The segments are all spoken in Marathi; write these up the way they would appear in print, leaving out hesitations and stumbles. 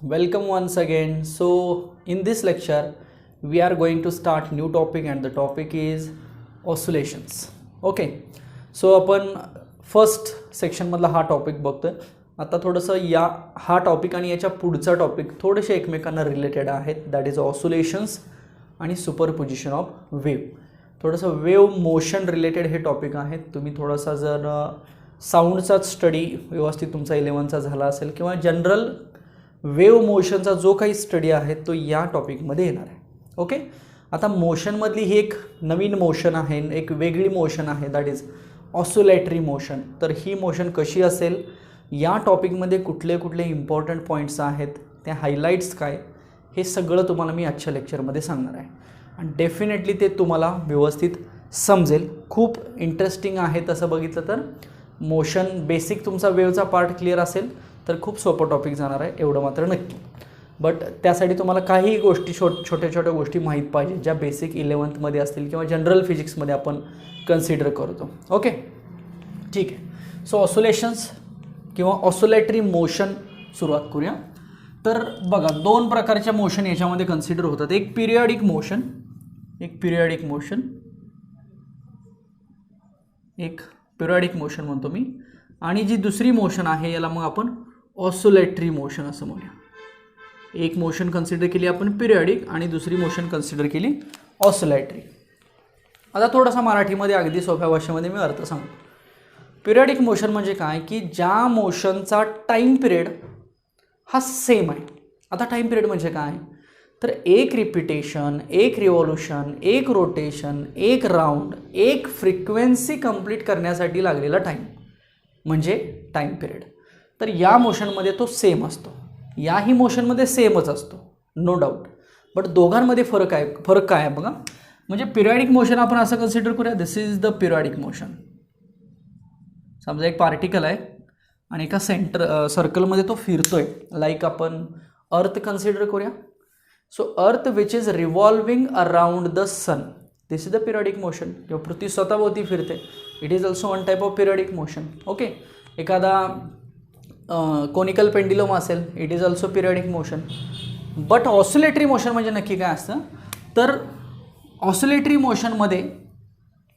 welcome once again. So in this lecture we are going to start new topic and the topic is oscillations. Okay, so आपण फर्स्ट सेक्शन मधला हा टॉपिक बघतोय. आता थोडंसं हा टॉपिक आणि याच्या पुढचा टॉपिक थोडेसे एकमेकांना रिलेटेड आहेत. दॅट इज ऑसिलेशन्स आणि सुपरपोजिशन ऑफ वेव्ह. थोडंसं वेव्ह मोशन रिलेटेड हे टॉपिक आहेत. तुम्ही थोडासा जर साऊंडचाच स्टडी व्यवस्थित तुमचा 11चा झाला असेल किंवा जनरल वेव्ह मोशनचा जो काही स्टडी आहे तो या टॉपिकमध्ये येणार आहे. ओके, आता मोशनमधली ही एक नवीन मोशन आहे, एक वेगळी मोशन आहे, दॅट इज ऑसिलेटरी मोशन. तर ही मोशन कशी असेल, या टॉपिकमध्ये कुठले कुठले इम्पॉर्टंट पॉईंट्स आहेत, ते हायलाईट्स काय, हे सगळं तुम्हाला मी आजच्या लेक्चरमध्ये सांगणार आहे. आणि डेफिनेटली ते तुम्हाला व्यवस्थित समजेल. खूप इंटरेस्टिंग आहे. तसं बघितलं तर मोशन बेसिक तुमचा वेव्हचा पार्ट क्लिअर असेल तर खूप सोपं टॉपिक जाणार आहे, एवढं मात्र नक्की. बट त्यासाठी तुम्हाला काही गोष्टी छोट्या छोट्या गोष्टी माहीत पाहिजे ज्या बेसिक 11मध्ये असतील किंवा जनरल फिजिक्समध्ये आपण कन्सिडर करतो. ओके, ठीक आहे. सो ऑसिलेशन्स किंवा ऑसिलेटरी मोशन सुरुवात करूया. तर बघा, दोन प्रकारच्या मोशन याच्यामध्ये कन्सिडर होतात. एक पिरियडिक मोशन, एक पिरियडिक मोशन म्हणतो मी, आणि जी दुसरी मोशन आहे याला मग आपण ऑसिलेटरी मोशन असं म्हणूया. एक मोशन कन्सिडर केली आपण पिरियडिक आणि दुसरी मोशन कन्सिडर केली ऑसिलेटरी. आता थोडासा मराठीमध्ये अगदी सोप्या भाषेमध्ये मी अर्थ सांगतो. पिरियडिक मोशन म्हणजे काय की ज्या मोशनचा टाईम पिरियड हा सेम आहे. आता टाईम पिरियड म्हणजे काय, तर एक रिपिटेशन, एक रिव्हॉल्यूशन, एक रोटेशन, एक राऊंड, एक फ्रिक्वेन्सी कंप्लीट करण्यासाठी लागलेला टाईम म्हणजे टाईम पिरियड. तर या मोशनमध्ये तो सेम असतो, याही मोशनमध्ये सेमच असतो, नो डाऊट. बट दोघांमध्ये फरक काय आहे बघा. म्हणजे पिरियडिक मोशन आपण असं कन्सिडर करूया, दिस इज द पिरियडिक मोशन. समजा एक पार्टिकल आहे आणि एका सर्कलमध्ये तो फिरतोय. लाईक आपण अर्थ कन्सिडर करूया. So earth which is revolving around the sun, this is the periodic motion. किंवा पृथ्वी स्वतःभोवती फिरते, it is also one type of periodic motion. Okay, एखादा कोनिकल पेंड्युलम असेल, it is also periodic motion. But oscillatory motion म्हणजे नक्की काय असतं, तर ऑसिलेटरी मोशनमध्ये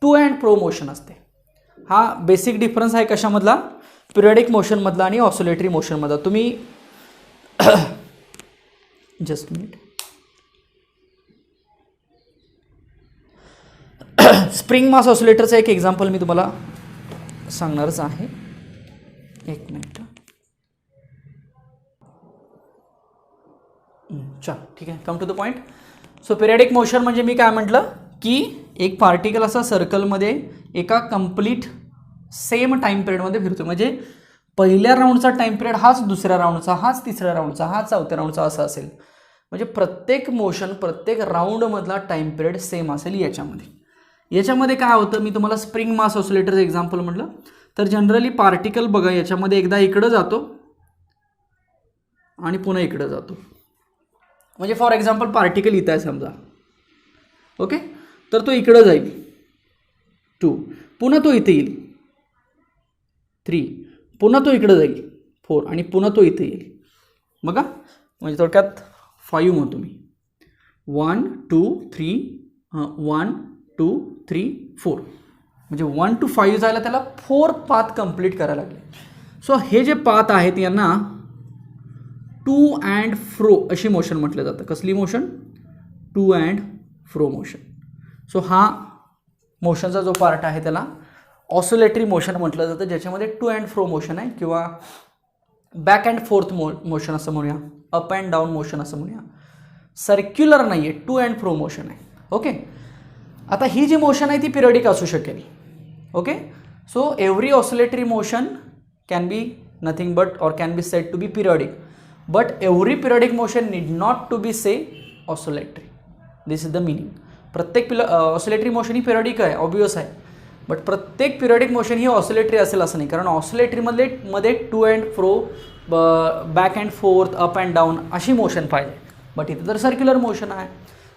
टू अँड फ्रो मोशन असते. हा बेसिक डिफरन्स आहे कशामधला, पिरियडिक मोशनमधला आणि ऑसिलेटरी मोशनमधला. तुम्ही जस्ट मिनिट, स्प्रिंग मास ऑसिलेटरचं एक एक्झाम्पल मी तुम्हाला सांगणारच आहे. एक मिनिट, चल ठीक आहे, come to the point. So periodic motion म्हणजे मी काय म्हटलं की एक पार्टिकल असा सर्कलमध्ये एका कंप्लीट सेम टाईम पिरियडमध्ये फिरतो. म्हणजे पहिल्या राऊंडचा टाईम पिरियड हाच दुसऱ्या राऊंडचा, हाच तिसऱ्या राऊंडचा, हाच चौथ्या राऊंडचा असा असेल. म्हणजे प्रत्येक मोशन, प्रत्येक राऊंडमधला टाईम पिरियड सेम असेल. याच्यामध्ये काय होतं, मी तुम्हाला स्प्रिंग मास ऑसिलेटरचं एक्झाम्पल म्हटलं. तर जनरली पार्टिकल बघा, याच्यामध्ये एकदा इकडं जातो आणि पुन्हा इकडं जातो. म्हणजे फॉर एक्झाम्पल पार्टिकल इथं आहे समजा, ओके, तर तो इकडं जाईल 2, पुन्हा तो इथे येईल 3, पुन्हा तो इकडं जाईल 4 आणि पुन्हा तो इथे येईल. बघा, म्हणजे थोडक्यात 5 म्हणतो मी, 1 2 3 1 2 3 4. म्हणजे 1 to 5 जायला त्याला 4 पाथ कंप्लीट करायला लागले. सो हे जे पाथ आहेत यांना टू अँड फ्रो अशी मोशन म्हटलं जातं. कसली motion, to and fro motion. So हा मोशनचा जो पार्ट आहे त्याला ऑसिलेटरी मोशन म्हटलं जातं, ज्याच्यामध्ये टू अँड फ्रो मोशन आहे किंवा बॅक अँड फोर्थ मोशन असं म्हणूया, अप अँड डाऊन मोशन असं म्हणूया. सर्क्युलर नाही आहे, टू अँड फ्रो मोशन आहे. ओके, आता ही जी मोशन आहे ती पिरियडिक असू शकेल. Okay, so every oscillatory motion can be nothing but or can be said to be periodic. But every periodic motion need not to be say oscillatory. This is the meaning. प्रत्येक ऑसिलेटरी मोशन ही पिरियडिक आहे, ऑब्वियस आहे. बट प्रत्येक पिरियडिक मोशन ही ऑसिलेटरी असेल असं नाही, कारण ऑसिलेटरीमध्ये to and fro, back and fourth, up and down अशी मोशन पाहिजे. बट इथे तर सर्क्युलर मोशन आहे,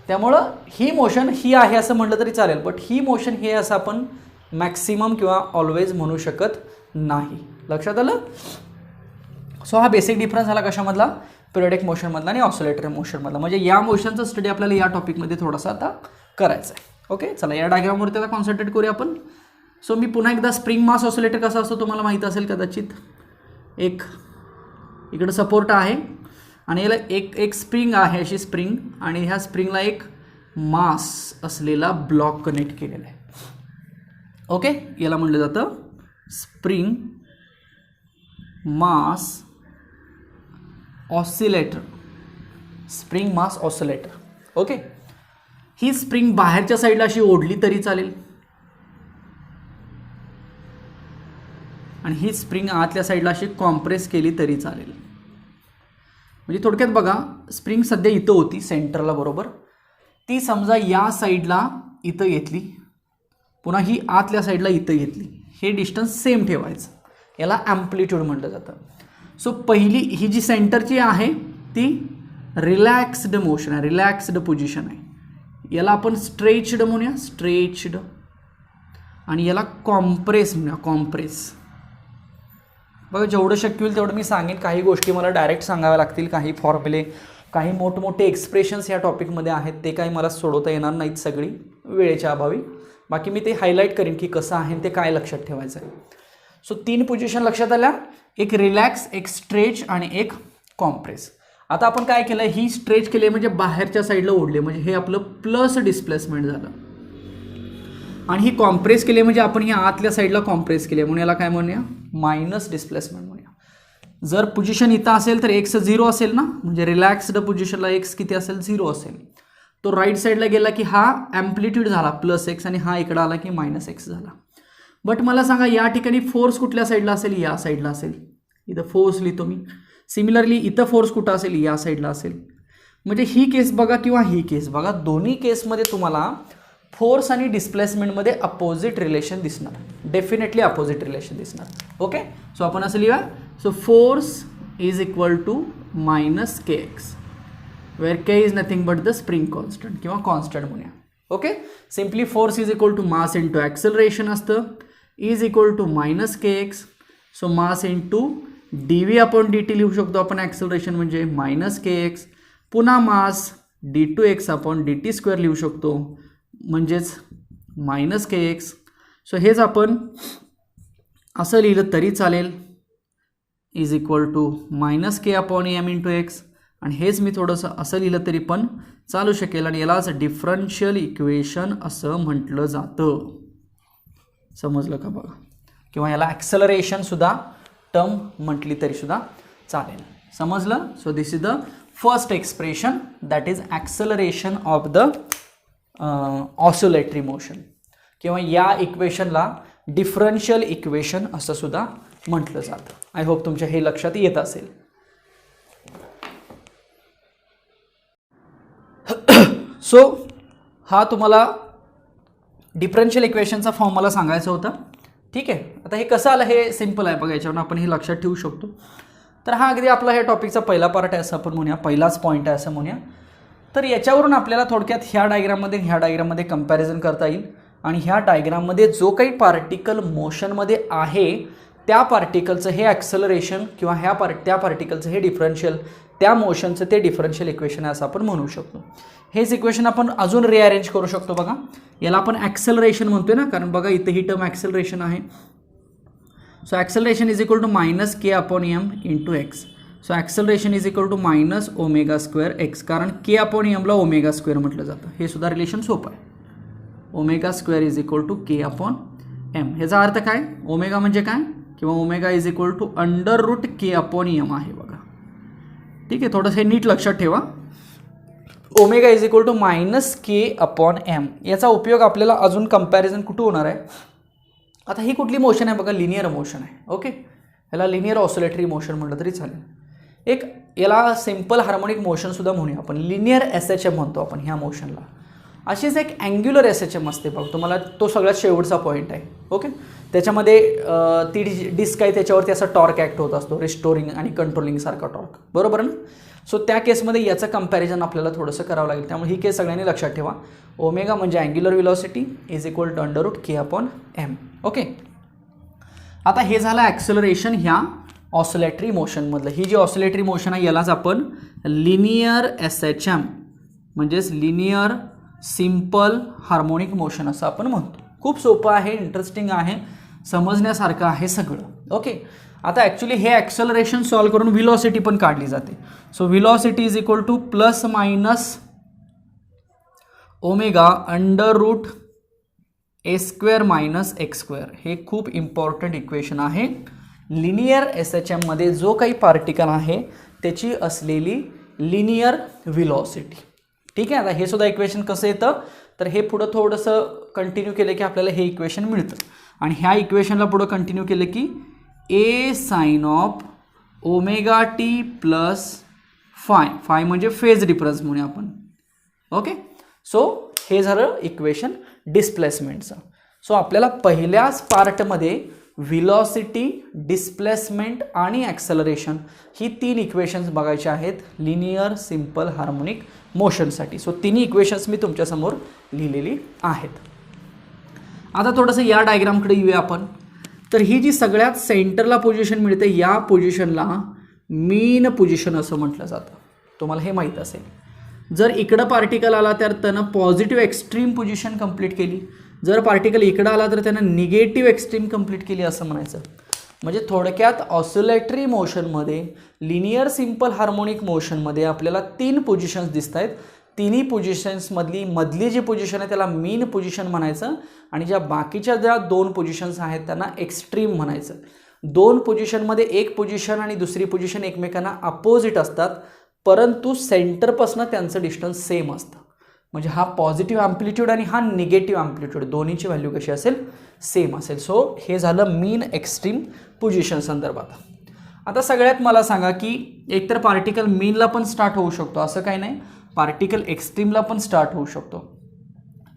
त्यामुळं ही मोशन ही आहे असं म्हटलं तरी चालेल. बट ही मोशन हे असं आपण मॅक्सिमम किंवा ऑलवेज म्हणू शकत नाही. लक्षात आलं. सो हा बेसिक डिफरन्स झाला कशामधला, पिरियडिक मोशनमधला आणि ऑसिलेटरी मोशनमधला. म्हणजे या मोशनचा स्टडी आपल्याला या टॉपिकमध्ये थोडासा आता करायचा आहे. ओके, चला या डायग्रामवर त्याला कॉन्सन्ट्रेट करूया आपण. सो मी पुन्हा एकदा स्प्रिंग मास ऑसिलेटर कसा असतो तुम्हाला माहीत असेल कदाचित. एक इकडं सपोर्ट आहे आणि याला एक स्प्रिंग आहे, अशी स्प्रिंग, आणि ह्या स्प्रिंगला एक मास असलेला ब्लॉक कनेक्ट केलेला आहे. ओके, याला म्हटलं जातं spring mass oscillator. Spring mass oscillator. Okay, ही स्प्रिंग बाहेरच्या साईडला अशी ओढली तरी चालेल आणि ही स्प्रिंग आतल्या साईडला अशी कॉम्प्रेस केली तरी चालेल. म्हणजे थोडक्यात बघा, स्प्रिंग सध्या इथं होती सेंटरला बरोबर, ती समजा या साईडला इथं घेतली, पुन्हा ही आतल्या साईडला इथं घेतली. हे डिस्टन्स सेम ठेवायचं, याला ॲम्प्लिट्यूड म्हटलं जातं. सो पहिली ही जी सेंटरची आहे ती रिलॅक्स्ड मोशन आहे, रिलॅक्स्ड पोझिशन आहे. याला आपण स्ट्रेच्ड म्हणूया, स्ट्रेच्ड, आणि याला कॉम्प्रेस म्हणूया, कॉम्प्रेस. बघा, जेवढं शक्य होईल तेवढं मी सांगेन. काही गोष्टी मला डायरेक्ट सांगाव्या लागतील, काही फॉर्म्युले, काही मोठमोठे एक्सप्रेशन्स या टॉपिकमध्ये आहेत, ते काही मला सोडवता येणार नाहीत सगळी वेळेच्या अभावी. बाकी मी ते हायलाईट करीन की कसं आहे ते काय लक्षात ठेवायचं आहे. सो 3 पोझिशन लक्षात आल्या, एक रिलॅक्स, एक स्ट्रेच आणि एक कॉम्प्रेस. आता आपण काय केलं, ही स्ट्रेच केली म्हणजे बाहेरच्या साईडला ओढले, म्हणजे हे आपलं प्लस डिस्प्लेसमेंट झालं. आणि ही कॉम्प्रेस केली म्हणजे आपण ही आतल्या साईडला कॉम्प्रेस केली, म्हणून याला काय म्हणूया, मायनस डिस्प्लेसमेंट म्हणूया. जर पोझिशन इथं असेल तर एक्स 0 असेल ना, म्हणजे रिलॅक्स्ड पोझिशनला एक्स किती असेल, 0 असेल. तो राईट साईडला गेला की हा ॲम्प्लिट्यूड झाला प्लस एक्स, आणि हा इकडं आला की मायनस एक्स झाला. बट मला सांगा, या ठिकाणी फोर्स कुठल्या साईडला असेल, या साईडला असेल. इथं फोर्स लिहितो मी. सिमिलरली इथं फोर्स कुठं असेल, या साईडला असेल. म्हणजे ही केस बघा किंवा ही केस बघा, दोन्ही केसमध्ये तुम्हाला फोर्स आणि डिस्प्लेसमेंटमध्ये अपोजिट रिलेशन दिसणार, डेफिनेटली अपोजिट रिलेशन दिसणार. ओके, सो आपण असं लिहूया. So force is equal to minus K X, where K is nothing but the spring constant किंवा कॉन्स्टंट म्हणूया. Okay, simply force is equal to mass into acceleration असतं, is equal to minus K X. So mass into D V upon D T लिहू शकतो आपण, ॲक्सेलरेशन म्हणजे मायनस के एक्स. पुन्हा मास d2x अपॉन dt स्क्वेअर लिहू शकतो, म्हणजेच मायनस के एक्स. सो हेच आपण असं लिहिलं तरी चालेल, is equal to minus k upon m into x. आणि हेच मी थोडंसं असं लिहिलं तरी पण चालू शकेल, आणि यालाच डिफरन्शियल इक्वेशन असं म्हटलं जातं. समजलं का बघा, किंवा याला ॲक्सेलरेशनसुद्धा टर्म म्हटली तरीसुद्धा चालेल. समजलं. So this is the first expression, that is acceleration of the oscillatory motion, किंवा या इक्वेशनला डिफरन्शियल इक्वेशन असं सुद्धा म्हटलं जातं. आय होप तुमच्या हे लक्षात येत असेल. सो हा तुम्हाला डिफरन्शियल इक्वेशनचा फॉर्म मला सांगायचा होता. ठीक आहे, आता हे कसं आलं हे सिम्पल आहे बघा, याच्यावरून आपण हे लक्षात ठेवू शकतो. तर हा अगदी आपला ह्या टॉपिकचा पहिला पार्ट आहे असं आपण म्हणूया, पहिलाच पॉईंट आहे असं म्हणूया. तर याच्यावरून आपल्याला थोडक्यात ह्या डायग्राममध्ये कंपॅरिझन करता येईल, आणि ह्या डायग्राममध्ये जो काही पार्टिकल मोशनमध्ये आहे त्या पार्टिकलचं हे ॲक्सेलरेशन, किंवा त्या पार्टिकलचं हे डिफरन्शियल, त्या मोशनचं ते डिफरन्शियल इक्वेशन आहे असं आपण म्हणू शकतो. हेच इक्वेशन आपण अजून रिअरेंज करू शकतो बघा. याला आपण ॲक्सेलरेशन म्हणतोय ना, कारण बघा इथे ही टर्म ॲक्सेलरेशन आहे. So acceleration is equal to minus k upon m into x. So acceleration is equal to minus omega square x, कारण के अपॉन एमला ओमेगा स्क्वेअर म्हटलं जातं. हे सुद्धा रिलेशन सोपं आहे. Omega square is equal to K upon m. ह्याचा अर्थ काय, ओमेगा म्हणजे काय, किंवा omega is equal to under root K upon m आहे बघा. ठीक आहे, थोडंसं हे नीट लक्षात ठेवा. Omega is equal to minus k upon m. याचा उपयोग आपल्याला अजून कंपॅरिझन कुठं होणार आहे. आता ही कुठली मोशन आहे बघा, लिनियर मोशन आहे. ओके, याला लिनियर ऑसिलेटरी मोशन म्हटलं तरी चालेल. एक याला सिम्पल हार्मोनिक मोशनसुद्धा म्हणूया आपण, लिनियर SHM म्हणतो आपण ह्या मोशनला. अशीच एक अँग्युलर SHM असते बघ, तुम्हाला तो सगळ्यात शेवटचा पॉईंट आहे. ओके, त्याच्यामध्ये ती डिस्क आहे, त्याच्यावरती असा टॉर्क ॲक्ट होत असतो, रिस्टोरिंग आणि कंट्रोलिंग सारखा टॉर्क, बरोबर ना. सो त्या केसमध्ये याचं कंपॅरिझन आपल्याला थोडंसं करावं लागेल. त्यामुळे ही केस सगळ्यांनी लक्षात ठेवा. ओमेगा म्हणजे angular velocity is equal to under root K upon m. Okay, आता हे झालं ॲक्सेलरेशन ह्या ऑसिलेटरी मोशनमधलं. ही जी ऑसिलेटरी मोशन आहे यालाच आपण लिनियर SHM म्हणजेच लिनियर सिम्पल हार्मोनिक मोशन असं आपण म्हणतो. खूप सोपं आहे, इंटरेस्टिंग आहे, समजण्यासारखं आहे सगळं. ओके. आता ॲक्च्युली हे ॲक्सलरेशन सॉल्व करून व्हिलॉसिटी पण काढली जाते. So velocity is equal to plus minus omega under root A² minus x². हे खूप इम्पॉर्टंट इक्वेशन आहे. लिनियर SHM मध्ये जो काही पार्टिकल आहे त्याची असलेली लिनियर व्हिलॉसिटी. ठीक आहे. आता हे सुद्धा इक्वेशन कसं येतं तर हे पुढं थोडंसं कंटिन्यू केलं की आपल्याला हे इक्वेशन मिळतं. आणि ह्या इक्वेशनला पुढं कंटिन्यू केलं की A sine of omega T plus phi म्हणजे फेज डिफरन्स म्हणूया आपण. ओके. सो हे झालं इक्वेशन डिस्प्लेसमेंटचं. सो आपल्याला पहिल्याच पार्टमध्ये व्हिलॉसिटी, डिस्प्लेसमेंट आणि ॲक्सलरेशन ही 3 इक्वेशन्स बघायचे आहेत लिनियर सिम्पल हार्मोनिक मोशनसाठी. सो तिन्ही इक्वेशन्स मी तुमच्यासमोर लिहिलेली आहेत. आता थोडंसं या डायग्रामकडे येऊया आपण. तर ही जी सगळ्यात सेंटरला पोझिशन मिळते या पोझिशनला मीन पोझिशन असं म्हटलं जातं. तुम्हाला हे माहीत असेल. जर इकडं पार्टिकल आला तर त्यानं पॉझिटिव्ह एक्स्ट्रीम पोझिशन कंप्लीट केली. जर पार्टिकल इकडं आला तर त्यानं निगेटिव्ह एक्स्ट्रीम कंप्लीट केली असं म्हणायचं. म्हणजे थोडक्यात ऑसिलेटरी मोशनमध्ये, लिनियर सिम्पल हार्मोनिक मोशनमध्ये आपल्याला 3 पोझिशन्स दिसत आहेत. तिन्ही पोझिशन्समधली जी पोझिशन आहे त्याला मीन पोझिशन म्हणायचं आणि ज्या बाकीच्या ज्या 2 पोझिशन्स आहेत त्यांना एक्स्ट्रीम म्हणायचं. 2 पोझिशनमध्ये एक पोझिशन आणि दुसरी पोझिशन एकमेकांना अपोजिट असतात, परंतु सेंटरपासून त्यांचं डिस्टन्स सेम असतं. म्हणजे हा पॉझिटिव्ह ॲम्प्लिट्यूड आणि हा निगेटिव्ह ॲम्प्लिट्यूड दोन्हीची व्हॅल्यू कशी असेल, सेम असेल. सो हे झालं मीन एक्स्ट्रीम पोझिशन संदर्भात. आता सगळ्यात मला सांगा की एकतर पार्टिकल मीनला पण स्टार्ट होऊ शकतो असं काही नाही, पार्टिकल एक्स्ट्रीमला पण स्टार्ट होऊ शकतो.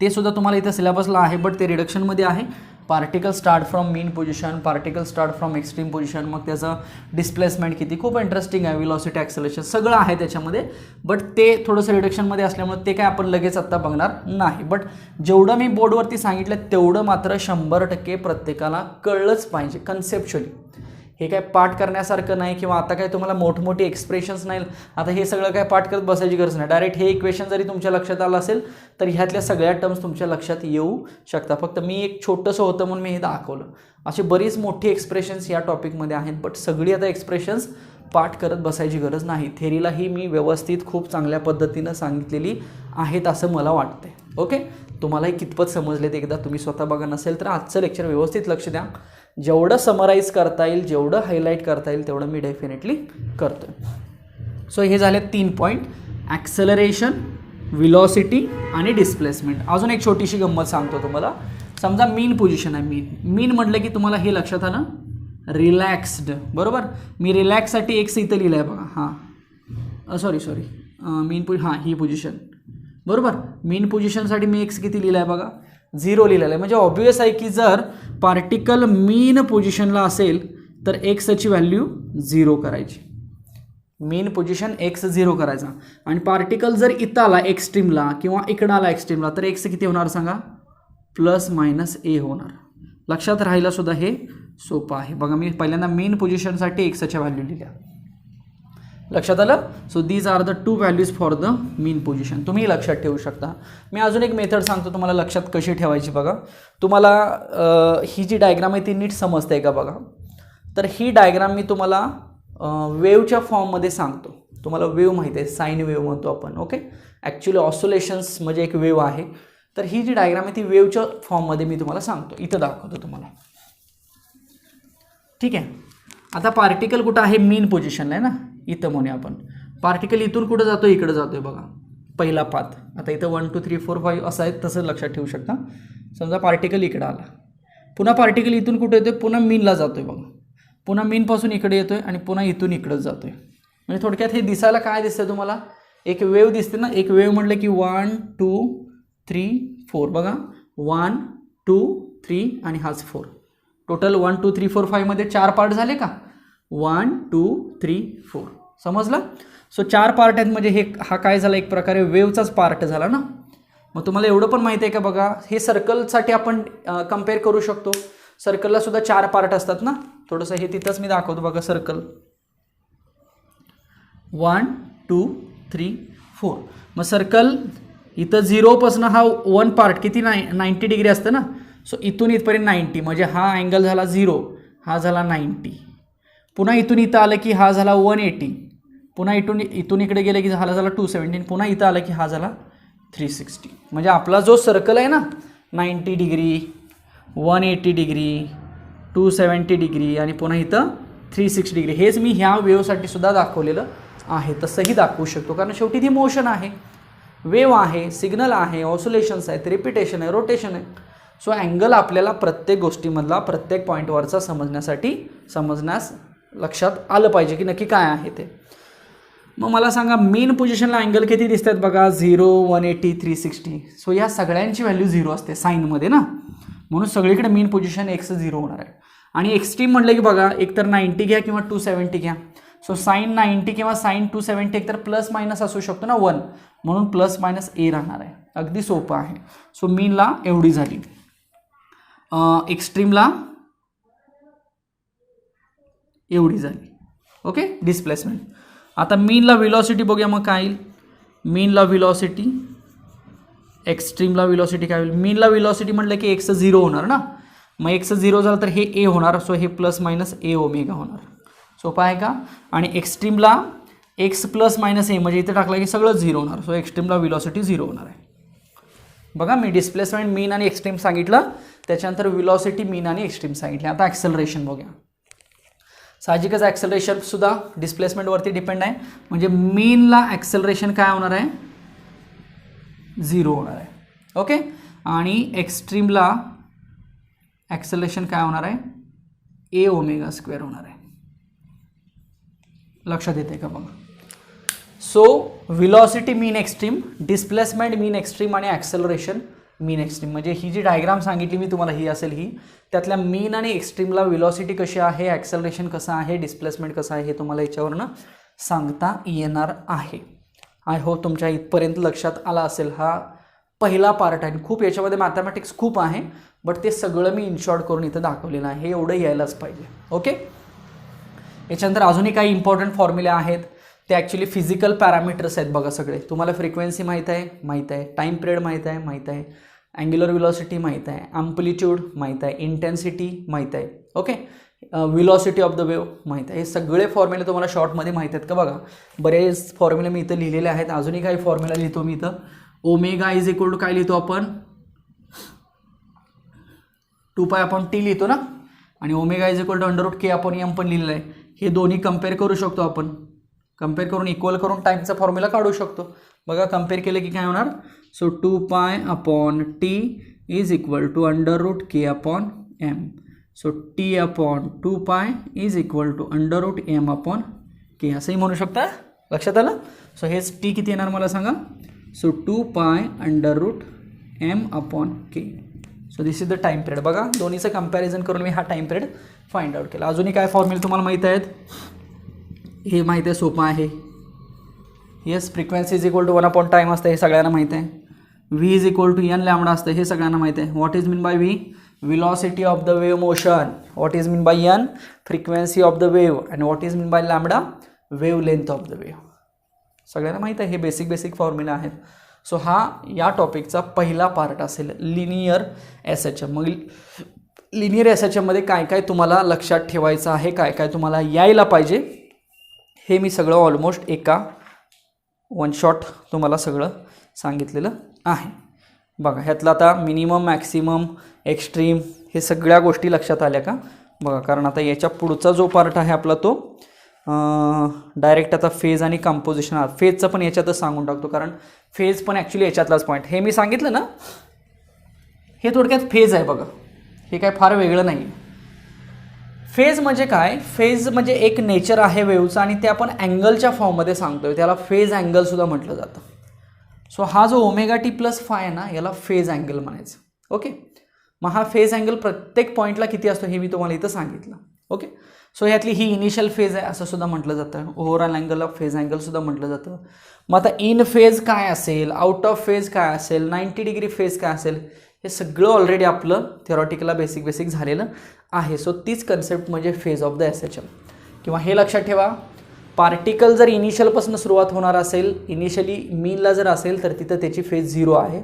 ते सुद्धा तुम्हाला इथं सिलेबसला आहे, बट ते रिडक्शनमध्ये आहे. Particle start from mean position, particle start from extreme position, मग त्याचं डिस्प्लेसमेंट किती, खूप इंटरेस्टिंग आहे. व्हिलॉसिटी, ॲक्सेलरेशन सगळं आहे त्याच्यामध्ये, बट ते थोडंसं रिडक्शनमध्ये असल्यामुळे ते काय आपण लगेच आत्ता बघणार नाही. बट जेवढं मी बोर्डवरती सांगितलं तेवढं मात्र 100% प्रत्येकाला कळलंच पाहिजे कन्सेप्च्युअली. हे काय पाठ करण्यासारखं नाही किंवा आता काय तुम्हाला मोठमोठी एक्सप्रेशन्स नाही. आता हे सगळं काय पाठ करत बसायची गरज नाही. डायरेक्ट हे इक्वेशन जरी तुमच्या लक्षात आलं असेल तर ह्यातल्या सगळ्या टर्म्स तुमच्या लक्षात येऊ शकतात. फक्त मी एक छोटंसं होतं म्हणून मी हे दाखवलं. अशी बरीच मोठी एक्सप्रेशन्स या टॉपिकमध्ये आहेत, बट सगळी आता एक्सप्रेशन्स पाठ करत बसायची गरज नाही. थेरीलाही मी व्यवस्थित खूप चांगल्या पद्धतीनं सांगितलेली आहेत असं मला वाटतंय. ओके. तुम्हालाही कितपत समजले ते एकदा तुम्ही स्वतः बघा. नसेल तर आजचं लेक्चर व्यवस्थित लक्ष द्या. जेवढं समराईज करता येईल, जेवढं हायलाईट करता येईल तेवढं मी डेफिनेटली करतो. सो हे झाले 3 पॉईंट, ॲक्सेलरेशन, व्हिलॉसिटी आणि डिस्प्लेसमेंट. अजून एक छोटीशी गंमत सांगतो तुम्हाला. समजा मीन पोझिशन आहे. मीन म्हटलं की तुम्हाला हे लक्षात आलं, रिलॅक्स्ड. बरोबर. मी रिलॅक्ससाठी एक्स इथं लिहिलं आहे बघा. हां सॉरी मीन हां ही पोझिशन. बरोबर. मीन पोझिशनसाठी मी एक्स किती लिहिलं आहे बघा, 0 लिहिलेलं आहे. म्हणजे ऑब्वियस आहे की जर पार्टिकल मीन पोझिशनला असेल तर एक्सची व्हॅल्यू 0 करायची. मीन पोझिशन एक्स 0 करायचा. आणि पार्टिकल जर इथं आला एक्स्ट्रीमला किंवा इकडं आला एक्स्ट्रीमला तर एक्स किती होणार सांगा, प्लस मायनस ए होणार. लक्षात राहायला सुद्धा हे सोपं आहे. बघा मी पहिल्यांदा मीन पोझिशनसाठी एक्सच्या व्हॅल्यू लिहिल्या. लक्षात आलं. So these are the 2 values for the mean position. तुम्ही लक्षात ठेवू शकता. मी अजून एक मेथड सांगतो तुम्हाला लक्षात कशी ठेवायची. बघा तुम्हाला ही जी डायग्राम आहे ती नीट समजते का बघा. तर ही डायग्राम मी तुम्हाला वेवच्या फॉर्ममध्ये सांगतो. तुम्हाला वेव माहिती आहे, साईन वेव म्हणतो आपण. ओके. ॲक्च्युली ऑसोलेशन्स म्हणजे एक वेव आहे. तर ही जी डायग्राम आहे ती वेवच्या फॉर्ममध्ये मी तुम्हाला सांगतो. इथं दाखवतो तुम्हाला. ठीक आहे. आता पार्टिकल कुठं आहे, मीन पोझिशनला आहे ना, इथं म्हणूया आपण. पार्टिकल इथून कुठं जातो, इकडं जातोय बघा, पहिला पाथ. आता इथं 1 2 3 4 5 असं आहे, तसं लक्षात ठेवू शकता. समजा पार्टिकल इकडं आला, पुन्हा पार्टिकल इथून कुठं येतोय, पुन्हा मीनला जातोय बघा, पुन्हा मीनपासून इकडे येतोय आणि पुन्हा इथून इकडंच जातोय. म्हणजे थोडक्यात हे दिसायला काय दिसतंय तुम्हाला, एक वेव दिसते ना. एक वेव म्हटलं की 1 2 3 4 बघा, 1 2 3 आणि हाच 4. टोटल 1 2 3 4 5 मध्ये 4 पार्ट झाले का, 1 2 3 4. समजलं. सो 4 पार्ट आहेत म्हणजे हे हा काय झाला, एक प्रकारे वेवचाच पार्ट झाला ना. मग तुम्हाला एवढं पण माहिती आहे का बघा, हे सर्कलसाठी आपण कम्पेअर करू शकतो. सर्कलला सुद्धा 4 पार्ट असतात ना. थोडंसं हे तिथंच मी दाखवतो बघा सर्कल 1 2 3 4. मग सर्कल इथं 0 पासून हा 1 पार्ट किती 90 डिग्री असतं ना. सो इथून इथपर्यंत 90 म्हणजे हा अँगल झाला 0, हा झाला 90. पुन्हा इथून इथं आलं की हा झाला 180. पुन्हा इथून इकडे गेलं की झाला 270. पुन्हा इथं आलं की हा झाला 360. म्हणजे आपला जो सर्कल आहे ना 90 डिग्री 180 डिग्री 270 डिग्री आणि पुन्हा इथं 360 डिग्री, हेच मी ह्या वेव्हसाठी सुद्धा दाखवलेलं आहे. तसंही दाखवू शकतो कारण शेवटी ती मोशन आहे, वेव्ह आहे, सिग्नल आहे, ऑसोलेशन्स आहेत, रिपिटेशन आहे, रोटेशन आहे. सो अँगल आपल्याला प्रत्येक गोष्टीमधला प्रत्येक पॉईंटवरचा समजण्यास लक्षात आलं पाहिजे की नक्की काय आहे ते. मग मला सांगा मेन पोझिशनला अँगल किती दिसतात बघा 0 180 360. सो या सगळ्यांची व्हॅल्यू 0 असते साईनमध्ये ना, म्हणून सगळीकडे मेन पोझिशन एक्स 0 होणार आहे. आणि एक्स्ट्रीम म्हटलं की बघा एकतर 90 घ्या किंवा 270 घ्या. सो साईन 90 किंवा साईन 270 एकतर प्लस मायनस असू शकतो ना 1, म्हणून प्लस मायनस ए राहणार आहे. अगदी सोपं आहे. सो मीनला एवढी झाली, एक्स्ट्रीमला एवढी झाली. Okay displacement. आता मीनला व्हेलॉसिटी बघूया मग काय येईल. मीनला व्हेलॉसिटी एक्स्ट्रीमला व्हेलॉसिटी काय होईल. मीनला व्हेलॉसिटी म्हटलं की एक्स 0 होणार ना, मग एक्स 0 झालं तर हे ए होणार. सो हे प्लस मायनस ए ओमेगा होणार. सोपं आहे का. आणि एक्स्ट्रीमला एक्स प्लस मायनस ए म्हणजे इथे टाकलं की सगळं 0 होणार. सो एक्स्ट्रीमला व्हेलॉसिटी 0 होणार आहे. बघा मी डिस्प्लेसमेंट मीन आणि एक्स्ट्रीम सांगितलं, त्याच्यानंतर व्हेलॉसिटी मीन आणि एक्स्ट्रीम सांगितले. आता ॲक्सेलरेशन बघूया. साहजिकच ॲक्सेलरेशन सुद्धा डिस्प्लेसमेंटवरती डिपेंड आहे. म्हणजे मीनला ॲक्सेलरेशन काय होणार आहे 0 होणार आहे. ओके. आणि एक्स्ट्रीमला ॲक्सेलरेशन काय होणार आहे ए ओमेगा स्क्वेअर होणार आहे. लक्षात येते का बघा. सो व्हेलॉसिटी मीन एक्स्ट्रीम, डिस्प्लेसमेंट मीन एक्स्ट्रीम आणि ॲक्सेलरेशन मीन एक्स्ट्रीम. म्हणजे ही जी डायग्राम सांगितली मी तुम्हाला ही असेल ही, त्यातल्या मीन आणि एक्स्ट्रीमला व्हेलॉसिटी कशी आहे, ॲक्सेलरेशन कसं आहे, डिस्प्लेसमेंट कसं आहे हे तुम्हाला याच्यावरनं सांगता येणार आहे. आय होप तुमच्या इथपर्यंत लक्षात आला असेल. हा पहिला पार्ट आहे. खूप याच्यामध्ये मॅथमॅटिक्स खूप आहे, बट ते सगळं मी इनशॉर्ट करून इथं दाखवलेलं आहे. हे एवढं यायलाच पाहिजे. ओके. याच्यानंतर अजूनही काही इम्पॉर्टंट फॉर्म्युले आहेत. ते ॲक्च्युली फिजिकल पॅरामीटर्स आहेत बघा सगळे. तुम्हाला फ्रिक्वेन्सी माहीत आहे, टाईम पिरियड माहीत आहे, अँग्युलर व्हेलॉसिटी माहीत आहे, अँप्लिट्यूड माहीत आहे, इंटेन्सिटी माहीत आहे. Okay. Velocity of the wave माहीत आहे. हे सगळे फॉर्म्युले तुम्हाला शॉर्टमध्ये माहीत आहेत का बघा. बरेच फॉर्म्युले मी इथं लिहिलेले आहेत. अजूनही काही फॉर्म्युला लिहितो मी इथं. ओमेगा इज इक्वल टू काय लिहितो आपण 2π आपण टी लिहितो ना, आणि omega is equal to under root K आपण एम पण लिहिलेलं आहे. हे दोन्ही कम्पेअर करू शकतो आपण. कम्पेअर करून इक्वल करून टाईमचा फॉर्म्युला काढू शकतो. बघा कम्पेअर केलं की काय होणार. So 2π upon T is equal to under root K upon M. So T upon 2π is equal to under root M upon K असंही म्हणू शकता. लक्षात आलं. सो हेच टी किती येणार मला सांगा. So 2π under root M upon K. So this is the time period. बघा दोन्हीचं कंपॅरिझन करून मी हा टाईम पिरियड फाइंड आउट केला. अजूनही काय फॉर्म्युले तुम्हाला माहीत आहेत. हे माहीत आहे, सोपं आहे. Yes frequency is equal to 1 upon time असतं, हे सगळ्यांना माहीत आहे. V is equal to n lambda असतं, हे सगळ्यांना माहीत आहे. What is mean by v, velocity of the wave motion. What is mean by n, frequency of the wave. And what is mean by lambda, wavelength of the wave. सगळ्यांना माहीत आहे. हे बेसिक फॉर्म्युला आहेत. सो हा या टॉपिकचा पहिला पार्ट असेल लिनियर एस एच एम. मग लिनियर एस एच एममध्ये काय काय तुम्हाला लक्षात ठेवायचं आहे, काय काय तुम्हाला यायला पाहिजे, हे मी सगळं ऑलमोस्ट एका वन शॉट तुम्हाला सगळं सांगितलेलं आहे. बघा ह्यातलं आता मिनिमम, मॅक्सिमम, एक्स्ट्रीम हे सगळ्या गोष्टी लक्षात आल्या का बघा. कारण आता याच्या पुढचा जो पार्ट आहे आपला तो डायरेक्ट आता फेज आणि कंपोजिशन. फेजचं पण याच्यातच सांगून टाकतो, कारण फेज पण ॲक्च्युली याच्यातलाच पॉईंट. हे मी सांगितलं ना, हे थोडक्यात फेज आहे बघा. हे काय फार वेगळं नाही. फेज म्हणजे काय, फेज म्हणजे एक नेचर आहे वेव्हचं, आणि ते आपण अँगलच्या फॉर्ममध्ये सांगतोय. त्याला फेज अँगलसुद्धा म्हटलं जातं. सो हा जो ओमेगा टी प्लस फाय आहे ना, याला फेज अँगल म्हणायचं. ओके. मग हा फेज अँगल प्रत्येक पॉईंटला किती असतो हे मी तुम्हाला इथं सांगितलं. ओके. सो ह्यातली ही इनिशियल फेज आहे असं सुद्धा म्हटलं जातं. ओव्हरऑल अँगल ऑफ फेज अँगलसुद्धा म्हटलं जातं. मग आता इन फेज काय असेल, आउट ऑफ फेज काय असेल, 90 डिग्री फेज काय असेल, हे सगळं ऑलरेडी आपलं थेरॉटिकला बेसिक झालेलं आहे. सो तीच कन्सेप्ट म्हणजे फेज ऑफ द SHM. किंवा हे लक्षात ठेवा, पार्टिकल जर इनिशियलपासून सुरुवात होणार असेल, इनिशियली मीनला जर असेल तर तिथं त्याची फेज 0 आहे,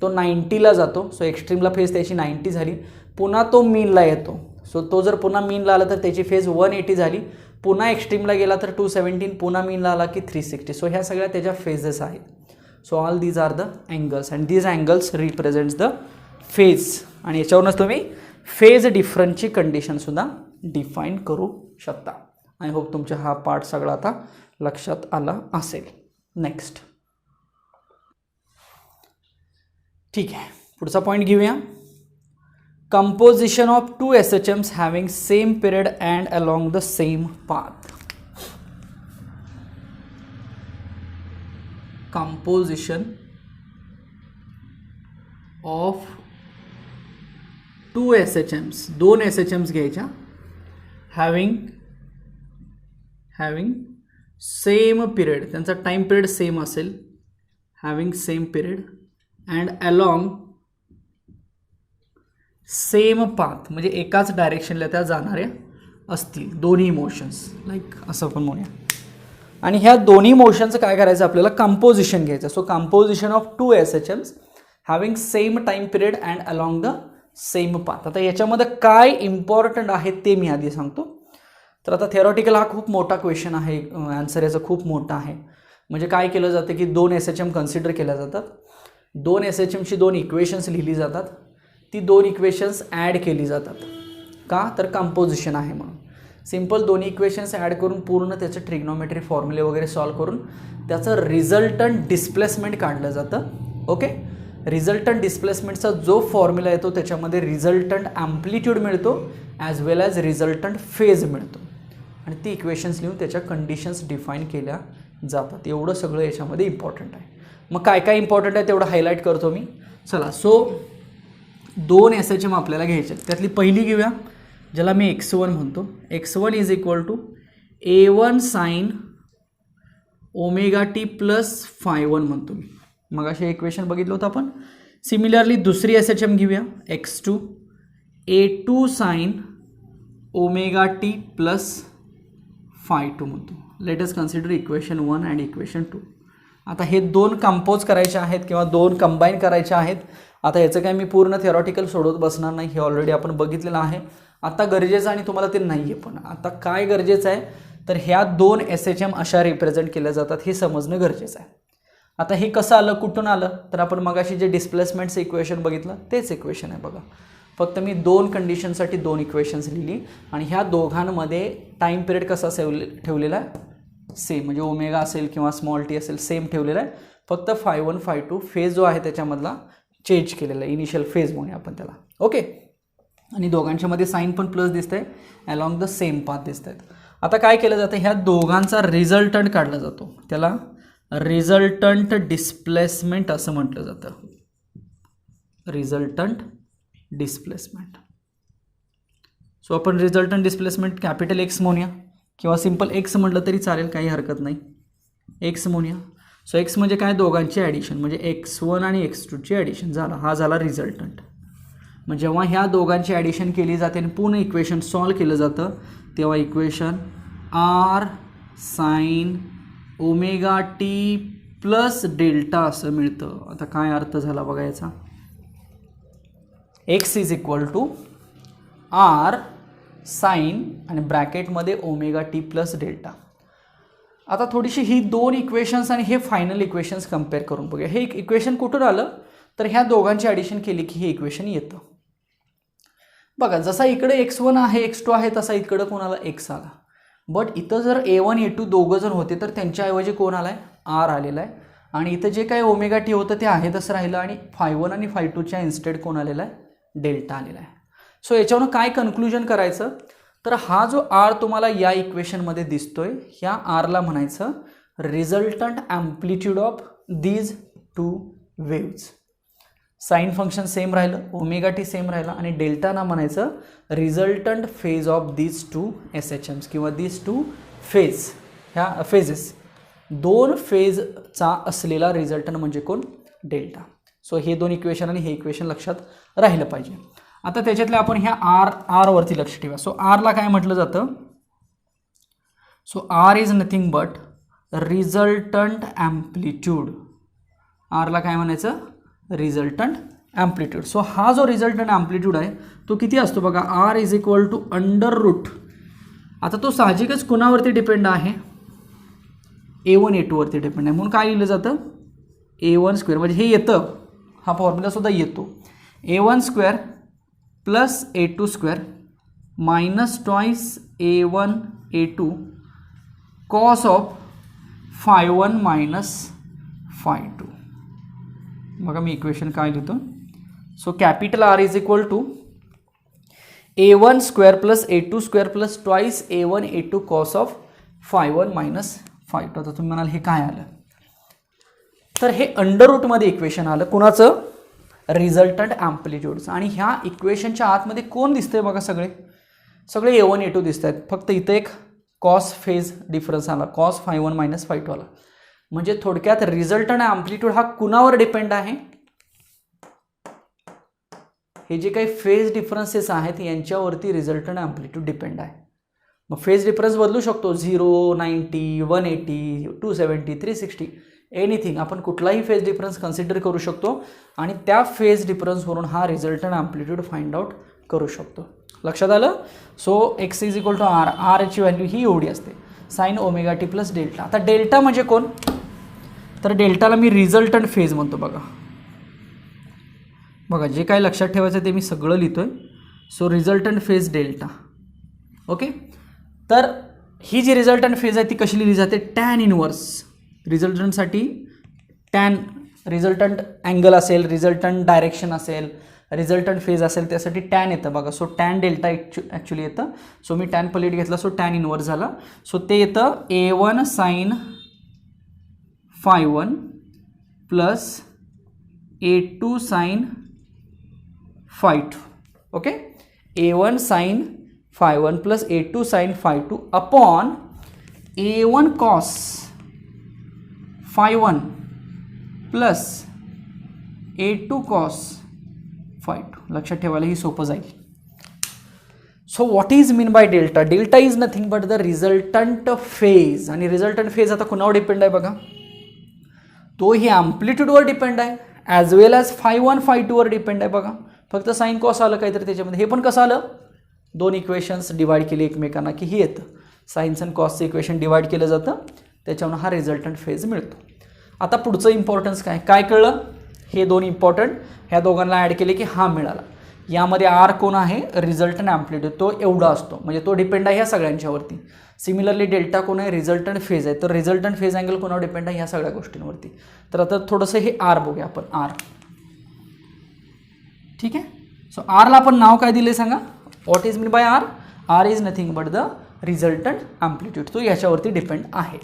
तो 90ला जातो. सो एक्स्ट्रीमला फेज त्याची 90 झाली, पुन्हा तो मीनला येतो. सो तो जर पुन्हा मीनला आला तर त्याची फेज 180 झाली, पुन्हा एक्स्ट्रीमला गेला तर 217, पुन्हा मीनला आला की 360. सो ह्या सगळ्या त्याच्या फेजेस आहेत. So all these are the angles and these angles represents the phase. आणि याच्यावरूनच तुम्ही फेज डिफरन्सची कंडिशनसुद्धा डिफाईन करू शकता. आय होप तुमचा हा पार्ट सगळा आता लक्षात आला असेल. नेक्स्ट, ठीक आहे, पुढचा पॉईंट घेऊया. Composition of 2 SHMs having same period and along the same path. Composition of 2 SHMs, 2 SHMs घ्यायच्या, हॅविंग सेम पिरियड, त्यांचा टाइम पिरियड सेम असेल, having same period and along same path, म्हणजे एकाच डायरेक्शनला त्या जाणाऱ्या असतील, दोन्ही मोशन्स, लाईक असं पण म्हणूया. आणि ह्या दोन्ही मोशनचं काय करायचं, आपल्याला कंपोजिशन घ्यायचं. So composition of 2 SHMs having same time period and along the same path. आता याच्यामध्ये काय इम्पॉर्टंट आहे ते मी आधी सांगतो. तर आता थेरॉटिकल हा खूप मोठा क्वेश्चन आहे, आन्सर याचा खूप मोठा आहे. म्हणजे काय केलं जातं की 2 SHM कन्सिडर केल्या जातात, 2 SHMची 2 इक्वेशन्स लिहिली जातात, ती 2 इक्वेशन्स ॲड केली जातात. का तर कंपोजिशन आहे म्हणून. सिम्पल दोन्ही इक्वेशन्स ॲड करून पूर्ण त्याचं ट्रिग्नोमेट्री फॉर्म्युले वगैरे सॉल्व करून त्याचं रिझल्टंट डिस्प्लेसमेंट काढलं जातं. ओके, रिझल्टंट डिस्प्लेसमेंटचा जो फॉर्म्युला येतो त्याच्यामध्ये रिझल्टंट ॲम्प्लिट्यूड मिळतो ॲज वेल ॲज रिझल्टंट फेज मिळतो, आणि ती इक्वेशन्स लिहून त्याच्या कंडिशन्स डिफाईन केल्या जातात. एवढं सगळं याच्यामध्ये इम्पॉर्टंट आहे. मग काय काय इम्पॉर्टंट आहे तेवढं हायलाईट करतो मी. चला, सो 2 SHM आपल्याला घ्यायचे. त्यातली पहिली घेऊया, ज्याला मी x1 म्हणतो. x1 is equal to a1 sine omega T plus phi1 म्हणतो मी. मग असे इक्वेशन बघितलं होतं आपण. सिमिलरली दुसरी SHM घेऊया, x2 a2 sign omega T plus phi2 म्हणतो. Let us consider equation 1 and equation 2. आता हे 2 कंपोज करायचे आहेत किंवा 2 कंबाईन करायचे आहेत. आता याचं काय मी पूर्ण थेरॉटिकल सोडवत बसणार नाही, हे ऑलरेडी आपण बघितलेलं आहे. आता गरजेचं आणि तुम्हाला ते नाही आहे, पण आता काय गरजेचं आहे तर ह्या 2 SHM अशा रिप्रेझेंट केल्या जातात हे समजणं गरजेचं आहे. आता हे कसं आलं, कुठून आलं, तर आपण मगाशी जे डिस्प्लेसमेंटचं इक्वेशन बघितलं तेच इक्वेशन आहे बघा. फक्त मी 2 कंडिशनसाठी 2 इक्वेशन्स लिहिली आणि ह्या दोघांमध्ये टाईम पिरियड कसा ठेवलेला आहे, सेम, म्हणजे ओमेगा असेल किंवा स्मॉल टी असेल सेम ठेवलेला आहे. फक्त phi1 phi2 फेज जो आहे त्याच्यामधला चेंज केलेला आहे, इनिशियल फेज म्हणूया आपण त्याला. ओके, आणि दोघांच्या मध्ये साइन पण प्लस दिसतंय, अलॉंग द सेम पाथ दिसत आहेत. आता काय केलं जातं, ह्या दोघांचा रिझल्टंट काढला जातो, त्याला रिझल्टंट डिस्प्लेसमेंट असं म्हटलं जातं. Resultant displacement. सो आपण रिझल्टंट डिस्प्लेसमेंट कॅपिटल एक्स म्हणूया किंवा सिंपल एक्स म्हटलं तरी चालेल, काही हरकत नाही, एक्स म्हणूया. सो एक्स म्हणजे काय, दोघांची ॲडिशन, म्हणजे x1 आणि x2ची ॲडिशन झाला, हा झाला रिझल्टंट. मग जेव्हा ह्या दोघांची ॲडिशन केली जाते आणि पूर्ण इक्वेशन सॉल्व केलं जातं तेव्हा equation r sine omega T plus delta असं मिळतं. आता काय अर्थ झाला बघा याचा, x is equal to r sine आणि ब्रॅकेटमध्ये ओमेगा टी प्लस डेल्टा. आता थोडीशी ही 2 इक्वेशन्स आणि हे फायनल इक्वेशन्स कंपेअर करून बघूया. हे इक्वेशन कुठून आलं तर ह्या दोघांची ॲडिशन केली की हे इक्वेशन येतं बघा. जसा इकडे x1 आहे x2 आहे तसा इकडं कोणाला x आला, बट इथं जर a1 a2 दोघं जण होते तर त्यांच्याऐवजी कोण आला आहे, r आलेला आहे. आणि इथं जे काही ओमेगा टी होतं ते आहे तसं राहिलं आणि phi1 आणि phi2च्या इन्स्टेड कोण आलेला आहे, डेल्टा आलेला आहे. सो याच्यावरून काय कन्क्लुजन करायचं तर हा जो r तुम्हाला या इक्वेशनमध्ये दिसतोय ह्या rला म्हणायचं resultant amplitude of these 2 waves. Sine function same राहिलं, ओमेगा टी सेम राहिला आणि डेल्टाना म्हणायचं resultant phase of these 2 SHMs किंवा दीज 2 फेज. ह्या फेजेस 2 फेजचा असलेला रिझल्टंट म्हणजे कोण, डेल्टा. सो हे दोन इक्वेशन आणि हे इक्वेशन लक्षात राहिलं पाहिजे. आता त्याच्यातले आपण ह्या आर वरती लक्ष ठेवा. सो आरला काय म्हटलं जातं? So R is nothing but resultant amplitude. आरला काय म्हणायचं? Resultant amplitude. सो हा जो रिझल्टंट ॲम्प्लिट्यूड आहे तो किती असतो बघा? R is equal to under root. आता तो साहजिकच कुणावरती डिपेंड आहे? A1 A2 वरती डिपेंड आहे. म्हणून काय लिहिलं जातं? A1 स्क्वेअर, म्हणजे हे येतं, हा फॉर्म्युला सुद्धा येतो. A1 square plus A2 square minus twice A1 A2 cos of phi1 minus phi2. बघा मी इक्वेशन काय लिहितो? So capital R is equal to A1 square plus A2 square plus twice A1 A2 cos of phi1 minus phi2. आता तुम्ही म्हणाल हे काय आलं? तर हे अंडर रूटमध्ये इक्वेशन आलं. कुणाचं? रिझल्टंट ॲम्प्लिट्यूडचं. आणि ह्या इक्वेशनच्या आतमध्ये कोण दिसतंय बघा? सगळे A1 A2 दिसत आहेत. फक्त इथं एक कॉस फेज डिफरन्स आला, कॉस phi1 मायनस phi2 आला. म्हणजे थोडक्यात रिझल्टंट ॲम्प्लिट्यूड हा कुणावर डिपेंड आहे? हे जे काही फेज डिफरन्सेस आहेत यांच्यावरती रिझल्टंट ॲम्प्लिट्यूड डिपेंड आहे. मग फेज डिफरन्स बदलू शकतो. 0, 90, 180, 270, 360 एनिथिंग. आपण कुठलाही फेज डिफरन्स कन्सिडर करू शकतो आणि त्या फेज डिफरन्सवरून हा रिझल्टंट ॲम्प्लिट्यूड फाइंड आउट करू शकतो. लक्षात आलं? So X is equal to R. आरची व्हॅल्यू ही एवढी असते, sine omega T plus delta. आता डेल्टा म्हणजे कोण? तर डेल्टाला मी रिझल्टंट फेज म्हणतो. बघा जे काय लक्षात ठेवायचं ते मी सगळं लिहितोय. So resultant phase delta. Okay. तर ही जी रिझल्टंट फेज आहे ती कशी लिहिली जाते? Tan inverse. रिझल्टंटसाठी टॅन, रिझल्टंट अँगल असेल, रिझल्टंट डायरेक्शन असेल, रिझल्टंट फेज असेल, त्यासाठी टॅन येतं बघा. सो टॅन डेल्टा ॲक्च्युली येतं. सो मी टॅन पलेट घेतला, सो टॅन इनवर्स झाला. सो ते येतं A1 sine phi1 plus A2 sine phi2. Okay. A1 sine phi1 plus A2 sine phi2 upon A1 cos phi1 plus A2 cos phi2. लक्षात ठेवायला ही सोपं जाईल. So what is mean by delta? Delta is nothing but the resultant phase. आणि रिझल्टंट फेज आता कुणावर डिपेंड आहे बघा? तो ही ॲम्प्लिट्यूडवर डिपेंड आहे, ॲज वेल ॲज phi1 phi2 वर डिपेंड आहे बघा. फक्त साइन कॉस आलं काहीतरी त्याच्यामध्ये. हे पण कसं आलं? दोन इक्वेशन्स डिवाइड केले एकमेकांना की हे येतं. साइन्स अँड कॉसचं इक्वेशन डिवाइड केलं जातं, त्याच्यावर हा रिझल्टंट फेज मिळतो. आता पुढचं इम्पॉर्टन्स काय कळलं? हे दोन इम्पॉर्टंट, ह्या दोघांना ॲड केले की हा मिळाला. यामध्ये आर कोण आहे? Resultant amplitude. तो एवढा असतो, म्हणजे तो डिपेंड आहे ह्या सगळ्यांच्यावरती. सिमिलरली डेल्टा कोण आहे? रिझल्टंट फेज आहे. तर रिझल्टंट फेज अँगल कोणावर डिपेंड आहे? ह्या सगळ्या गोष्टींवरती. तर आता थोडंसं हे आर बघूया आपण. आर, ठीक आहे. सो आरला आपण नाव काय दिले सांगा? What is mean by R? R is nothing but the resultant amplitude. तो याच्यावरती डिपेंड आहे.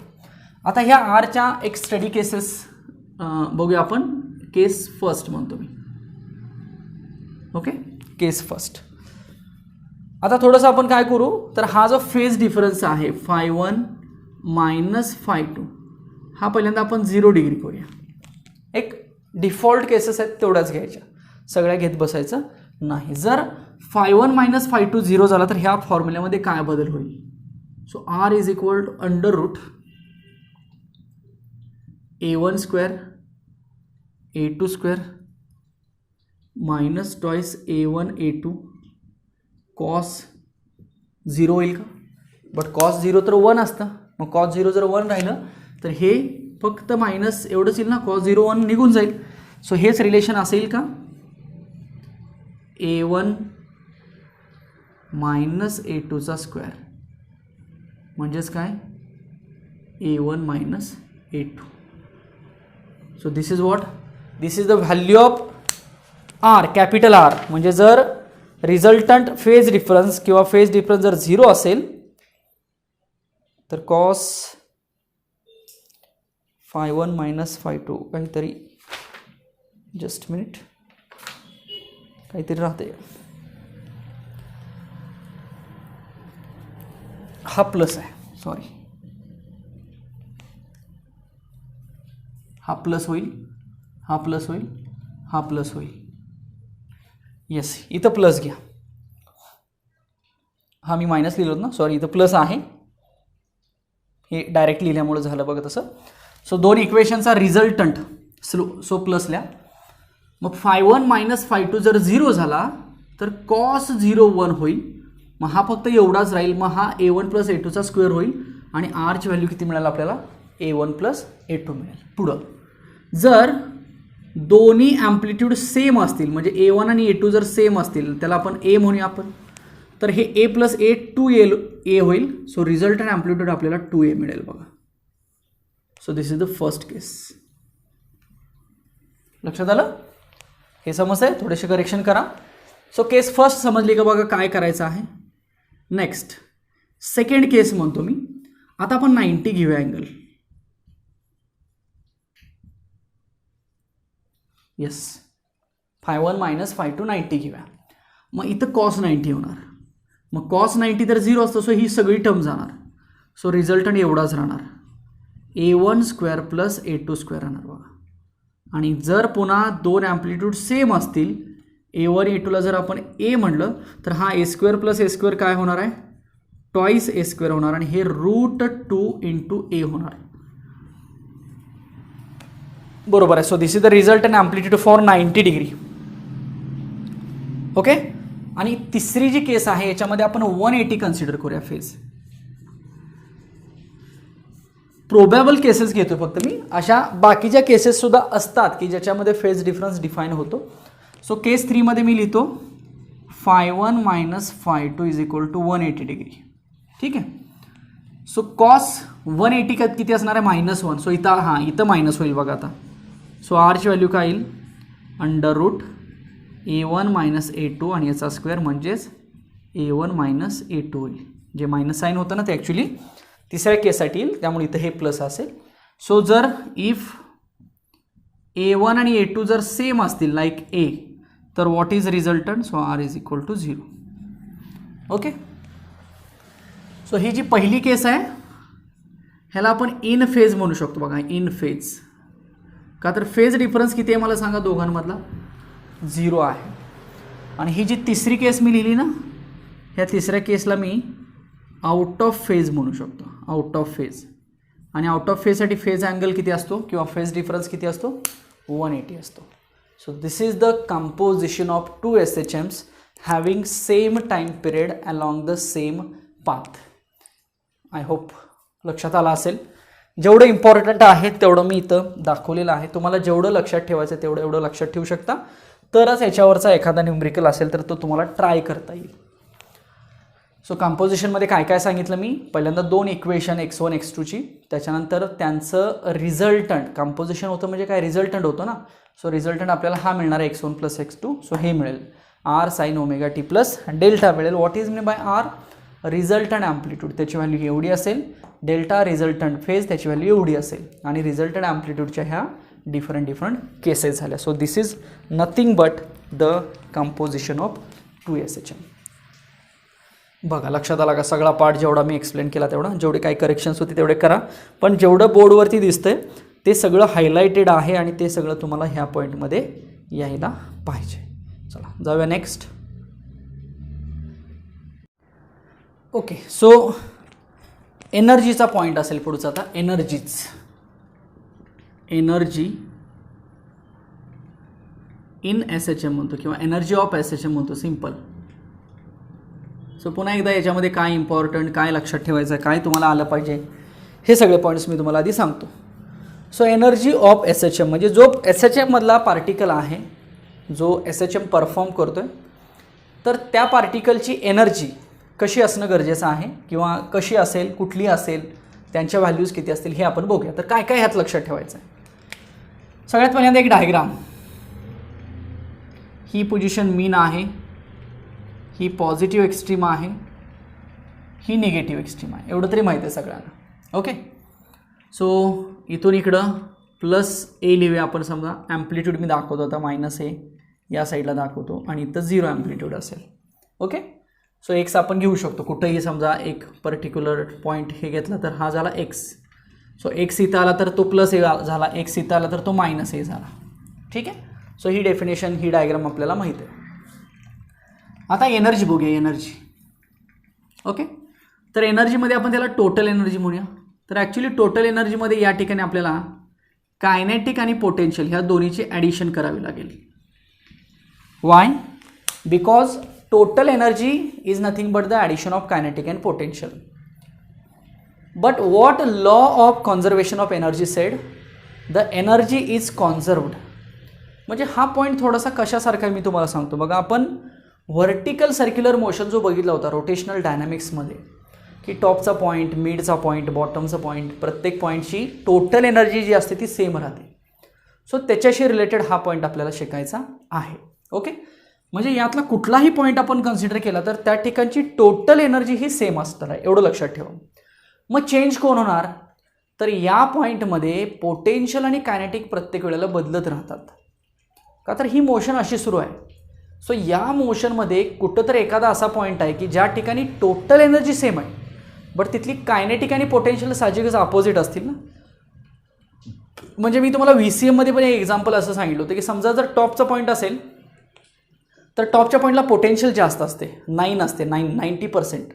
आता ह्या आरच्या एक स्टडी केसेस बघूया आपण. केस फर्स्ट म्हणतो मी. ओके, केस फर्स्ट. आता थोडंसं आपण काय करू, तर हा जो फेज डिफरन्स आहे phi1 मायनस phi2, हा पहिल्यांदा आपण 0 डिग्री करूया. एक डिफॉल्ट केसेस आहेत तेवढ्याच घ्यायच्या, सगळ्या घेत बसायचं नाही. जर phi1 मायनस phi2 0 झाला तर ह्या फॉर्म्युल्यामध्ये काय बदल होईल? So R is equal to under root A1 square A2 square minus twice A1 A2 cos 0 होईल का? बट कॉस 0 तर 1 असतं. मग कॉस 0 जर 1 राहिलं तर हे फक्त मायनस एवढंच येईल ना. कॉस 0 1 निघून जाईल. सो हेच रिलेशन असेल का? A1 मायनस A2चा स्क्वेअर म्हणजेच काय? A1 minus A2. So this is what? This is the value of R, capital R. म्हणजे जर रिझल्टंट फेज डिफरन्स किंवा फेज डिफरन्स जर 0 असेल तर कॉस phi1 मायनस phi2 काहीतरी, जस्ट मिनिट, काहीतरी राहते. हा प्लस आहे, सॉरी, हा प्लस होईल, हा प्लस होईल, हा प्लस होईल. येस, इथं प्लस घ्या. हा मी मायनस लिहिलं ना, सॉरी, इथं प्लस आहे, हे डायरेक्ट लिहिल्यामुळे झालं बघा तसं. सो दोन इक्वेशनचा रिझल्टंट सो प्लस लिहा. मग φ1 - φ2 जर 0 झाला तर cos 0 1 होईल. मग हा फक्त एवढाच राहील. मग हा a1 + a2 चा स्क्वेअर होईल आणि आरची व्हॅल्यू किती मिळाल आपल्याला, a1 + a2 मिळेल. पुढं जर दोन्ही ॲम्प्लिट्यूड सेम असतील, म्हणजे a1 आणि a2 जर सेम असतील, त्याला आपण a म्हणूया आपण, तर हे a + a 2a होईल. सो रिझल्टंट ॲम्प्लिट्यूड आपल्याला 2a मिळेल बघा. So this is the first case. लक्षात आलं? हे समजतंय? थोडेसे करेक्शन करा. सो केस फर्स्ट समजली का बघा काय करायचं आहे. नेक्स्ट सेकंड केस म्हणतो मी. आता आपण 90 घेऊया अँगल. येस, φ1 - φ2 90 घेऊया. मग इथं cos 90 होणार. मग cos 90 तर 0 असतं, सो ही सगळी टर्म जाणार. सो रिझल्टंट एवढाच राहणार, a1² + a2² राहणार बघा. आणि जर पुन्हा दोन ॲम्प्लिट्यूड सेम असतील, a1 a2ला जर आपण a म्हटलं तर हा a² + a² काय होणार आहे, ट्वाईस a² होणार आणि हे √2 × a होणार. बरोबर आहे. So this is the resultant amplitude for 90 degree. Okay. आणि तिसरी जी केस आहे याच्यामध्ये आपण 180 कन्सिडर करूया फेज. प्रोबॅबल केसेस घेतो फक्त मी. अशा बाकीच्या केसेस सुद्धा असतात की ज्याच्यामध्ये फेज डिफरन्स डिफाईन होतो. सो केस 3 मध्ये मी लिहितो φ1 - φ2 = 180 डिग्री. ठीक आहे. सो cos 180 किती असणार आहे, -1. सो इथं हां इथं मायनस होईल बघा आता. सो आरची व्हॅल्यू काय येईल, √a1 - a2 आणि याचा स्क्वेअर म्हणजेच a1 - a2 होईल. जे मायनस साईन होतं ना ते ॲक्च्युली तिसऱ्या केससाठी येईल, त्यामुळे इथं हे प्लस असेल. सो जर इफ a1 आणि a2 जर सेम असतील लाईक a, तर what is resultant. So r = 0. Okay. So ही जी पहिली केस आहे ह्याला आपण इन फेज म्हणू शकतो बघा, इन फेज. का तर फेज डिफरन्स किती आहे मला सांगा दोघांमधला, 0 आहे. आणि ही जी तिसरी केस मी लिहिली ना, ह्या तिसऱ्या Kesla me out of phase म्हणू शकतो, आउट ऑफ फेज. आणि आउट ऑफ फेजसाठी फेज अँगल किती असतो किंवा फेज डिफरन्स किती असतो, 180 असतो. So this is the composition of 2 SHMs having same time period along the same path. I hope लक्षात आलं असेल. जेवढं इम्पॉर्टंट आहे तेवढं मी इथं दाखवलेलं आहे. तुम्हाला जेवढं लक्षात ठेवायचं तेवढं एवढं लक्षात ठेवू शकता. तरच याच्यावरचा एखादा न्यूमरिकल असेल तर तो तुम्हाला ट्राय करता येईल. सो कंपोजिशनमध्ये काय काय सांगितलं मी, पहिल्यांदा दोन इक्वेशन x1 x2ची, त्याच्यानंतर त्यांचं रिझल्टंट. कंपोजिशन होतं म्हणजे काय, रिझल्टंट होतं ना. सो रिझल्टंट आपल्याला हा मिळणार आहे x1 + x2. सो हे मिळेल r sin ωt plus delta मिळेल. What is mean by r, resultant amplitude त्याची व्हॅल्यू एवढी असेल, डेल्टा रिझल्टंट फेज त्याची व्हॅल्यू एवढी असेल. आणि रिझल्टंट ॲम्प्लिट्यूडच्या ह्या डिफरंट केसेस झाल्या. So this is nothing but the composition of 2 SHM. बघा लक्षात आला का, सगळा पार्ट जेवढा मी एक्सप्लेन केला तेवढा, जेवढे काही करेक्शन्स होते तेवढे करा. पण जेवढं बोर्डवरती दिसतंय ते सगळं हायलाइटेड आहे आणि ते सगळं तुम्हाला ह्या पॉईंटमध्ये यायला पाहिजे. चला जाऊया नेक्स्ट. ओके. सो एनर्जीचा पॉईंट असेल पुढचा. आता एनर्जी इन SHM म्हणतो किंवा एनर्जी ऑफ SHM म्हणतो, सिम्पल. सो पुन्हा एकदा याच्यामध्ये काय इम्पॉर्टंट, काय लक्षात ठेवायचं आहे, काय तुम्हाला आलं पाहिजे, हे सगळे पॉईंट्स मी तुम्हाला आधी सांगतो. सो एनर्जी ऑफ SHM म्हणजे जो SHM मधला पार्टिकल आहे, जो SHM परफॉर्म करतो आहे, तर त्या पार्टिकलची एनर्जी कशी असणं गरजेचं आहे किंवा कशी असेल, कुठली असेल, त्यांच्या व्हॅल्यूज किती असतील हे आपण बघूया. तर काय काय ह्यात लक्षात ठेवायचं आहे. सगळ्यात पहिल्यांदा एक डायग्राम. ही पोझिशन मीन आहे, ही पॉझिटिव्ह एक्स्ट्रीम आहे, ही निगेटिव्ह एक्स्ट्रीम आहे. एवढं तरी माहिती आहे सगळ्यांना. ओके. सो इथून इकडं +a लिहूया आपण. समजा ॲम्प्लिट्यूड मी दाखवतो आता -a या साईडला दाखवतो आणि इथं 0 ॲम्प्लिट्यूड असेल. ओके. सो x आपण घेऊ शकतो कुठंही. समजा एक पर्टिक्युलर पॉईंट हे घेतला तर हा झाला x. सो x इथं आला तर तो +a झाला, x इथं आला तर तो -a झाला. ठीक आहे. सो ही डेफिनेशन, ही डायग्राम आपल्याला माहीत आहे. आता एनर्जी बघूया, एनर्जी. ओके, तर एनर्जीमध्ये आपण त्याला टोटल एनर्जी म्हणूया. तर ॲक्च्युली टोटल एनर्जीमध्ये या ठिकाणी आपल्याला कायनेटिक आणि पोटेन्शियल ह्या दोन्हीची ॲडिशन करावी लागेल. Why? Because total energy is nothing but the addition of kinetic and potential. But what law of conservation of energy said? The energy is conserved. म्हणजे हा पॉईंट थोडासा कशासारखा मी तुम्हाला सांगतो बघा. आपण व्हर्टिकल सर्क्युलर मोशन जो बघितला होता रोटेशनल डायनॅमिक्समध्ये, की टॉपचा पॉईंट, मिडचा पॉईंट, बॉटमचा पॉईंट, प्रत्येक पॉईंटची टोटल एनर्जी जी असते ती सेम राहते. सो त्याच्याशी रिलेटेड हा पॉईंट आपल्याला शिकायचा आहे. ओके, म्हणजे यातला कुठलाही पॉईंट आपण कन्सिडर केला तर त्या ठिकाणची टोटल एनर्जी ही सेम असणार आहे, एवढं लक्षात ठेवा. मग चेंज कोण होणार? तर या पॉईंटमध्ये पोटेन्शियल आणि कायनेटिक प्रत्येक वेळेला बदलत राहतात. का तर ही मोशन अशी सुरू आहे. सो या मोशनमध्ये कुठं तर एखादा असा पॉईंट आहे की ज्या ठिकाणी टोटल एनर्जी सेम आहे, बट तिथली कायनेटिक आणि पोटेन्शियल साहजिकच अपोजिट असतील ना. म्हणजे मी तुम्हाला VCMमध्ये पण एक एक्झाम्पल असं सांगितलं होतं की समजा जर टॉपचा पॉईंट असेल तर टॉपच्या पॉईंटला पोटेन्शियल जास्त असते, 9 असते, 90%,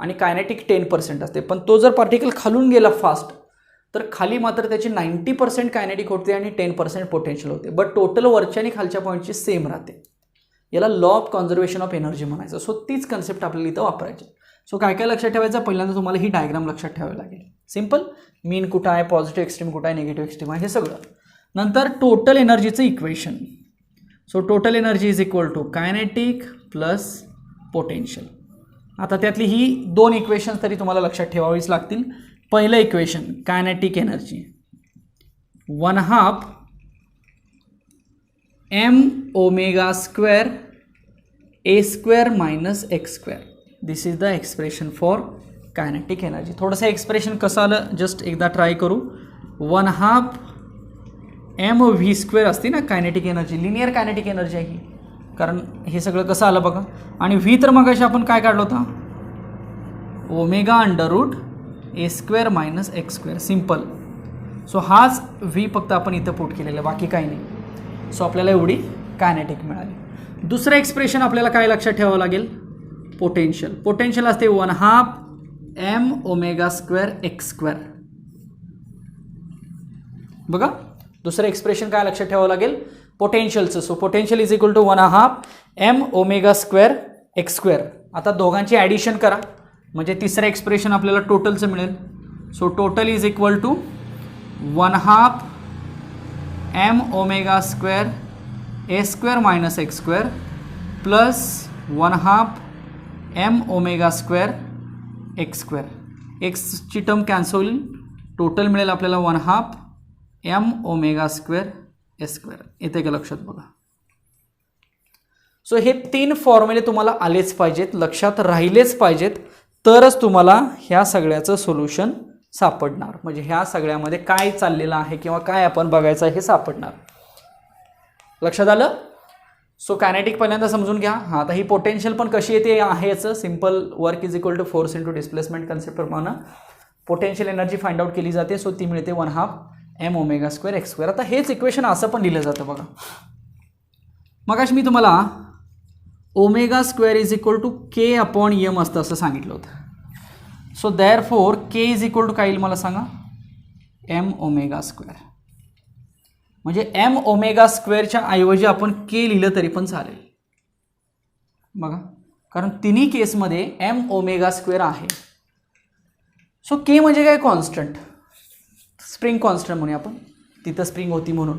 आणि कायनेटिक 10% असते. पण तो जर पार्टिकल खालून गेला फास्ट तर खाली मात्र त्याची 90% कायनेटिक होते आणि 10% पोटेन्शियल होते. बट टोटल वरच्या आणि खालच्या पॉईंटची सेम राहते. याला law of conservation of energy म्हणायचं. सो तीच कन्सेप्ट आपल्याला इथं वापरायची. सो काय काय लक्षात ठेवायचं? पहिल्यांदा तुम्हाला ही डायग्राम लक्षात ठेवावी लागेल. सिम्पल, मीन कुठं आहे, पॉझिटिव्ह एक्स्ट्रीम कुठं आहे, निगेटिव्ह एक्स्ट्रीम आहे, हे सगळं. नंतर टोटल एनर्जीचं equation. So total energy is equal to kinetic plus potential. आता त्यातली ही 2 इक्वेशन्स तरी तुम्हाला लक्षात ठेवावीच लागतील. पहिलं equation kinetic energy 1/2 m² a² - x². This is the expression for kinetic energy. थोडंसं एक्सप्रेशन कसं आलं जस्ट एकदा ट्राय करू. 1/2 mv² असते ना kinetic energy, linear kinetic energy आहे ही. कारण हे सगळं कसं आलं बघा. आणि व्ही तर मग अशी आपण काय काढलं होता? ω√a² - x². सिम्पल. सो हाच व्ही फक्त आपण इथं पुट केलेलं आहे, बाकी काही नाही. सो आपल्याला एवढी कायनेटिक मिळाली. दुसरं एक्सप्रेशन आपल्याला काय लक्षात ठेवावं लागेल? पोटेन्शियल. पोटेन्शियल असते 1/2 mω² x². बघा दुसरं एक्सप्रेशन काय लक्षात ठेवावं लागेल? पोटेन्शियलचं. So potential is equal to 1/2 mω² x². आता दोघांची ॲडिशन करा म्हणजे तिसरं एक्सप्रेशन आपल्याला टोटलचं मिळेल. So total is equal to 1/2 mω² a² - x² plus 1/2 mω² x². एक्सची टर्म कॅन्सल होईल. टोटल मिळेल आपल्याला 1/2 mω² a². येते का लक्षात? बघा. सो हे 3 फॉर्म्युले तुम्हाला आलेच पाहिजेत, लक्षात राहिलेच पाहिजेत, तरच तुम्हाला ह्या सगळ्याचं सोल्युशन सापडणार. म्हणजे ह्या सगळ्यामध्ये काय चाललेलं आहे किंवा काय आपण बघायचं आहे हे सापडणार. लक्षात आलं? सो कायनेटिक पहिल्यांदा समजून घ्या. हां, आता ही पोटेन्शियल पण कशी येते आहे याचं simple work is equal to force into displacement कन्सेप्टप्रमाणे पोटेन्शियल एनर्जी फाइंड आउट केली जाते. सो ती मिळते 1/2 mω² x². आता हेच इक्वेशन असं पण लिहिलं जातं बघा. मगाशी मी तुम्हाला ω² इज इक्वल टू k/m असतं असं सांगितलं होतं. So therefore k is equal to काय येईल मला सांगा? mω². म्हणजे mω² ऐवजी आपण k लिहिलं तरी पण चालेल बघा, कारण तिन्ही केसमध्ये mω² आहे. सो k म्हणजे काय? कॉन्स्टंट. स्प्रिंग कॉन्स्टंट म्हणूया आपण, तिथं स्प्रिंग होती म्हणून.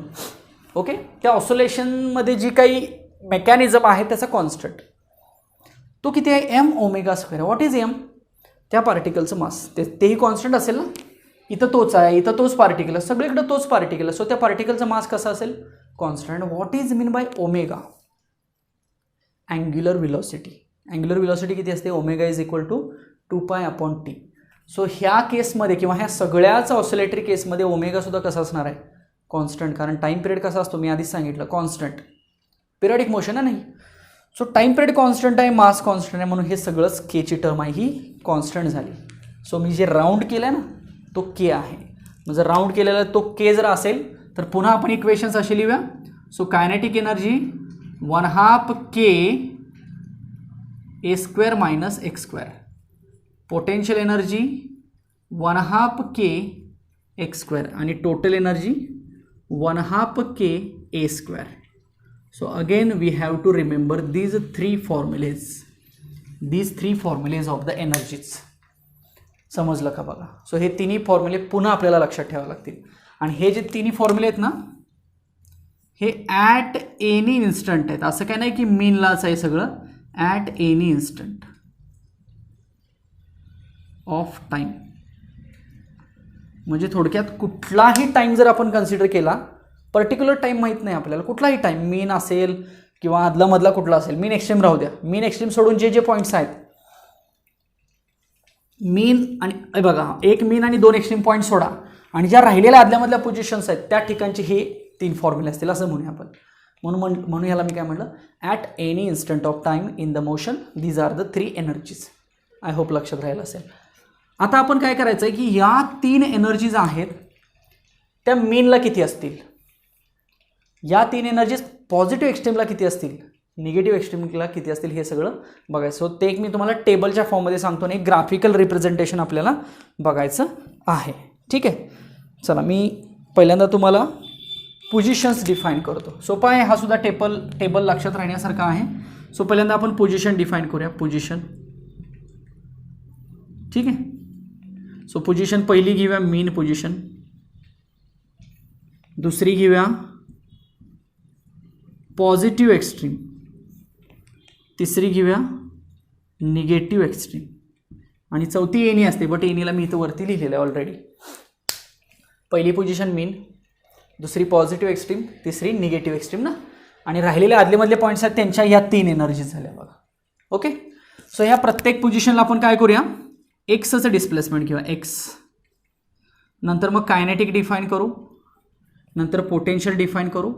ओके, त्या ऑसोलेशनमध्ये जी काही मेकॅनिझम आहे त्याचा कॉन्स्टंट तो किती आहे? mω². What is m? त्या पार्टिकलचं मास तेही कॉन्स्टंट असेल ना. इथं तोच आहे, इथं तोच पार्टिकल, सगळीकडे तोच पार्टिकल. सो त्या पार्टिकलचं मास कसं असेल? Constant. What is mean by omega? Angular velocity. Angular velocity किती असते? Omega is equal to 2π/t. So ह्या केसमध्ये किंवा ह्या सगळ्याच ऑसिलेटरी केसमध्ये ओमेगा सुद्धा कसा असणार आहे? कॉन्स्टंट. कारण टाईम पिरियड कसा असतो मी आधीच सांगितलं, कॉन्स्टंट. पिरियडिक मोशन आहे नाही. सो टाईम पिरियड कॉन्स्टंट आहे, मास कॉन्स्टंट आहे, म्हणून हे सगळंच केची टर्म आहे, ही कॉन्स्टंट झाली. सो मी जे राऊंड केलं आहे ना तो के आहे. मग जर राऊंड केलेला तो के जर असेल तर पुन्हा आपण इक्वेशन्स अशी लिहूया. So kinetic energy 1/2 k a square minus X square. Potential energy 1/2 k X square आणि total energy 1/2 k a square. So again we have to remember these three formulas of the energies. समजलं का बघा. सो हे तिन्ही फॉर्म्युले पुन्हा आपल्याला लक्षात ठेवावे लागतील. आणि हे जे तिन्ही फॉर्म्युले आहेत ना, हे ॲट एनी इन्स्टंट आहेत. असं काय नाही की मीनलाच आहे सगळं. At any instant of time. म्हणजे थोडक्यात कुठलाही टाईम जर आपण कन्सिडर केला, पर्टिक्युलर टाईम माहीत नाही आपल्याला, कुठलाही टाईम, मीन असेल किंवा आदलामधला कुठला असेल, मीन एक्स्ट्रीम राहू द्या, मीन एक्स्ट्रीम सोडून जे जे पॉईंट्स आहेत, मीन आणि बघा एक मीन आणि 2 एक्स्ट्रीम पॉईंट सोडा आणि ज्या राहिलेल्या आदल्यामधल्या पोझिशन्स आहेत त्या ठिकाणचे हे 3 फॉर्म्युले असतील असं म्हणूया आपण. म्हणून ह्याला मी काय म्हटलं, at any instant of time in the motion these are the 3 energies. I hope लक्षात राहिलं असेल. आता आपण काय करायचं आहे की या 3 एनर्जीज आहेत त्या मीनला किती असतील, या 3 एनर्जीज पॉझिटिव्ह एक्स्ट्रीमला किती असतील, निगेटिव्ह एक्स्ट्रीमला किती असतील, हे सगळं बघायचं. सो ते एक मी तुम्हाला टेबलच्या फॉर्ममध्ये सांगतो आणि ग्राफिकल रिप्रेझेंटेशन आपल्याला बघायचं आहे. ठीक आहे, चला मी पहिल्यांदा तुम्हाला पोझिशन्स डिफाईन करतो. सोपा आहे हा सुद्धा. टेबल लक्षात राहण्यासारखा आहे. सो पहिल्यांदा आपण पोझिशन डिफाईन करूया. पोझिशन, ठीक आहे. सो पोझिशन पहिली घेऊया मीन पोझिशन, दुसरी घेऊया पॉझिटिव्ह एक्स्ट्रीम, तिसरी घेऊया निगेटिव्ह एक्स्ट्रीम आणि चौथी एनी असते, बट एनीला मी इथं वरती लिहिलेलं आहे ऑलरेडी. पहिली पोझिशन मीन, दुसरी पॉझिटिव्ह एक्स्ट्रीम, तिसरी निगेटिव्ह एक्स्ट्रीम ना, आणि राहिलेले आदलेमधले पॉईंट्स आहेत त्यांच्या ह्या 3 एनर्जीज झाल्या बघा. ओके, सो ह्या प्रत्येक पोझिशनला आपण काय करूया, एक्सचं डिस्प्लेसमेंट किंवा एक्स, नंतर मग कायनेटिक डिफाईन करू, नंतर पोटेन्शियल डिफाईन करू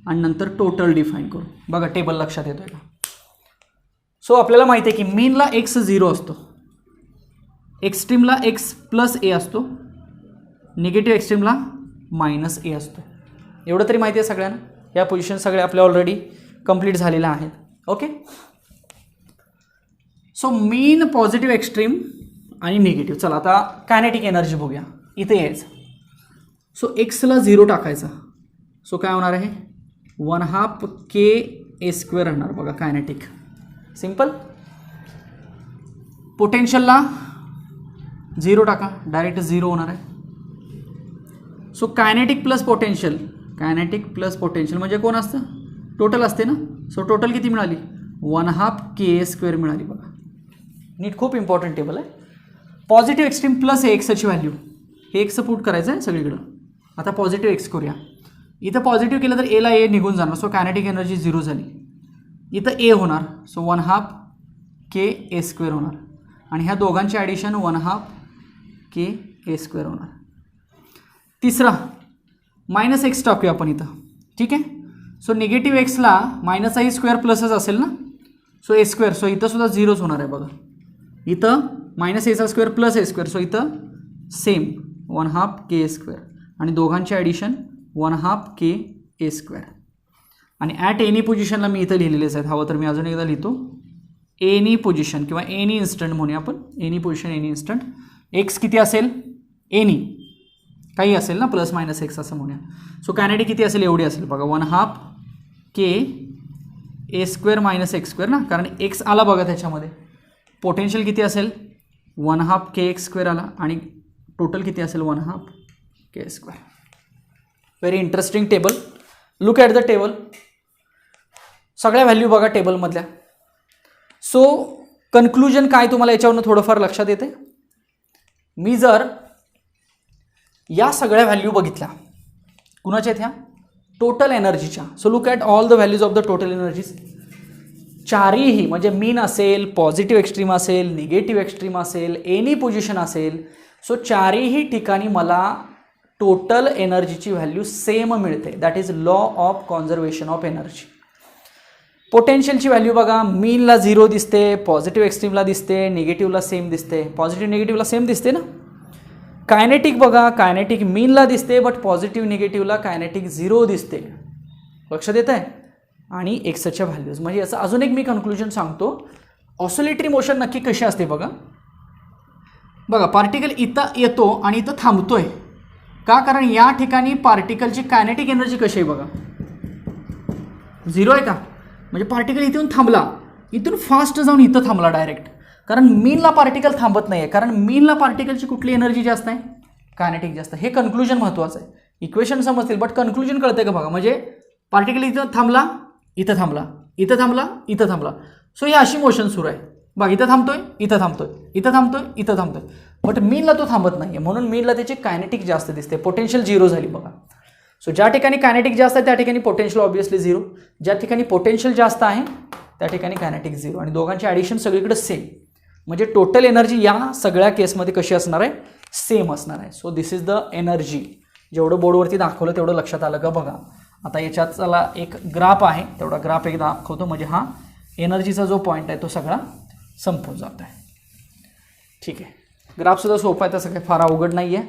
आणि नंतर टोटल डिफाईन करू. बघा टेबल लक्षात येतोय का. सो आपल्याला माहिती आहे की मीनला एक्स 0 असतो, एक्स्ट्रीमला एक्स प्लस ए असतो, निगेटिव्ह एक्स्ट्रीमला मायनस ए असतो. एवढं तरी माहिती आहे सगळ्यांना. या पोझिशन सगळ्या आपल्या ऑलरेडी कंप्लीट झालेल्या आहेत. Okay, so mean, positive extreme आणि निगेटिव्ह. चला आता कायनेटिक एनर्जी बघूया. इथे यायचं. सो एक्सला 0 टाकायचा. सो काय होणार आहे, 1/2 k a स्क्वेअर राहणार बघा कायनेटिक. सिंपल. पोटेन्शियलला 0 टाका, डायरेक्ट 0 होणार आहे. So kinetic plus potential, kinetic plus potential म्हणजे कोण असतं, टोटल असते ना. सो टोटल किती मिळाली, 1/2 k a स्क्वेअर मिळाली बघा. नीट, खूप इम्पॉर्टंट टेबल आहे. पॉझिटिव्ह एक्स्ट्रीम प्लस एक्सची व्हॅल्यू, हे एक्स पुट करायचं आहे सगळीकडं. आता पॉझिटिव्ह एक्स करूया. इथं पॉझिटिव्ह केलं तर एला ए निघून जाणार. सो कायनेटिक एनर्जी 0 झाली. इथं ए होणार. सो 1/2 k a स्क्वेअर होणार आणि ह्या दोघांची ॲडिशन 1/2 k a स्क्वेअर होणार. तिसरा मायनस एक्स टाकूया आपण इथं. ठीक आहे. सो निगेटिव्ह एक्सला मायनस आई स्क्वेअर प्लसच असेल ना. सो ए स्क्वेअर. सो इथं सुद्धा 0च होणार आहे बघा. इथं मायनस एचा स्क्वेअर प्लस ए स्क्वेअर. सो इथं सेम 1/2 k a स्क्वेअर आणि दोघांची ॲडिशन 1/2 k a स्क्वेअर. आणि ॲट एनी पोझिशनला मी इथं लिहिलेलेच आहेत. हवं तर मी अजून एकदा लिहितो. एनी पोझिशन किंवा एनी इन्स्टंट म्हणूया आपण. Any position, any instant. X किती असेल, एनी काही असेल ना, प्लस मायनस एक्स असं म्हणूया. सो कायनेटिक किती असेल, एवढी असेल बघा, 1/2 k a square minus X square ना, कारण एक्स आला बघा त्याच्यामध्ये. पोटेन्शियल किती असेल, 1/2 k x स्क्वेअर आला आणि टोटल किती असेल, 1/2 k square. Very interesting table. Look at the table. सगळ्या व्हॅल्यू बघा टेबलमधल्या. सो कन्क्लुजन काय तुम्हाला याच्यावरून थोडंफार लक्षात येते. मी जर या सगळ्या व्हॅल्यू बघितल्या, कुणाच्या ह्या टोटल एनर्जीच्या. So look at all the values of the total energies. चारही म्हणजे मीन असेल, पॉझिटिव्ह एक्स्ट्रीम असेल, निगेटिव्ह एक्स्ट्रीम असेल, एनी पोझिशन असेल. सो चारही ठिकाणी मला टोटल एनर्जीची व्हॅल्यू सेम मिळते. That is law of conservation of energy. पोटेन्शियलची व्हॅल्यू बघा, मीनला 0 दिसते, पॉझिटिव्ह एक्स्ट्रीमला दिसते, निगेटिव्हला सेम दिसते, पॉझिटिव्ह निगेटिव्हला सेम दिसते ना. कायनेटिक बघा, कायनेटिक मीनला दिसते, बट पॉझिटिव्ह निगेटिव्हला कायनेटिक 0 दिसते. लक्षात येत आहे. आणि एक्सच्या व्हॅल्यूज म्हणजे याचं अजून एक मी कन्क्लुजन सांगतो. ऑसिलेटरी मोशन नक्की कशी असते बघा. बघा पार्टिकल इथं येतो आणि इथं थांबतोय का, कारण या ठिकाणी पार्टिकलची कायनेटिक एनर्जी कशी आहे बघा, 0 आहे का. म्हणजे पार्टिकल इथून थांबला, इथून फास्ट जाऊन इथं थांबला डायरेक्ट, कारण मीनला पार्टिकल थांबत नाही आहे, कारण मीनला पार्टिकलची कुठली एनर्जी जास्त आहे, कायनेटिक जास्त. हे कन्क्लुजन महत्त्वाचं आहे. इक्वेशन समजतील बट कन्क्लुजन कळतंय का बघा. म्हणजे पार्टिकल इथं थांबला, इथं थांबला, इथं थांबला, इथं थांबला. सो ही अशी मोशन सुरू आहे बघा. इथं थांबतोय, इथं थांबतोय, इथं थांबतोय, इथं थांबतोय. बट मीनला तो थांबत नाही आहे, म्हणून मीनला त्याची कायनेटिक जास्त दिसते. पोटेन्शियल 0 झाली बघा. सो ज्या ठिकाणी कायनेटिक जास्त आहे त्या ठिकाणी पोटेन्शियल ऑब्वियसली 0, ज्या ठिकाणी पोटेन्शियल जास्त आहे त्या ठिकाणी कायनेटिक 0. आणि दोघांची ॲडिशन सगळीकडे सेम. म्हणजे टोटल एनर्जी या सगळ्या केसमध्ये कशी असणार आहे, सेम असणार आहे. So this is the energy. जेवढं बोर्डवरती दाखवलं तेवढं लक्षात आलं का बघा. आता याच्यात चला एक ग्राफ आहे, तेवढा ग्राफ एक दाखवतो म्हणजे हा एनर्जीचा जो पॉईंट आहे तो सगळा संपून जात आहे. ठीक आहे. ग्राफसुद्धा सोपा आहे, तसं काही फार अवघड नाही आहे.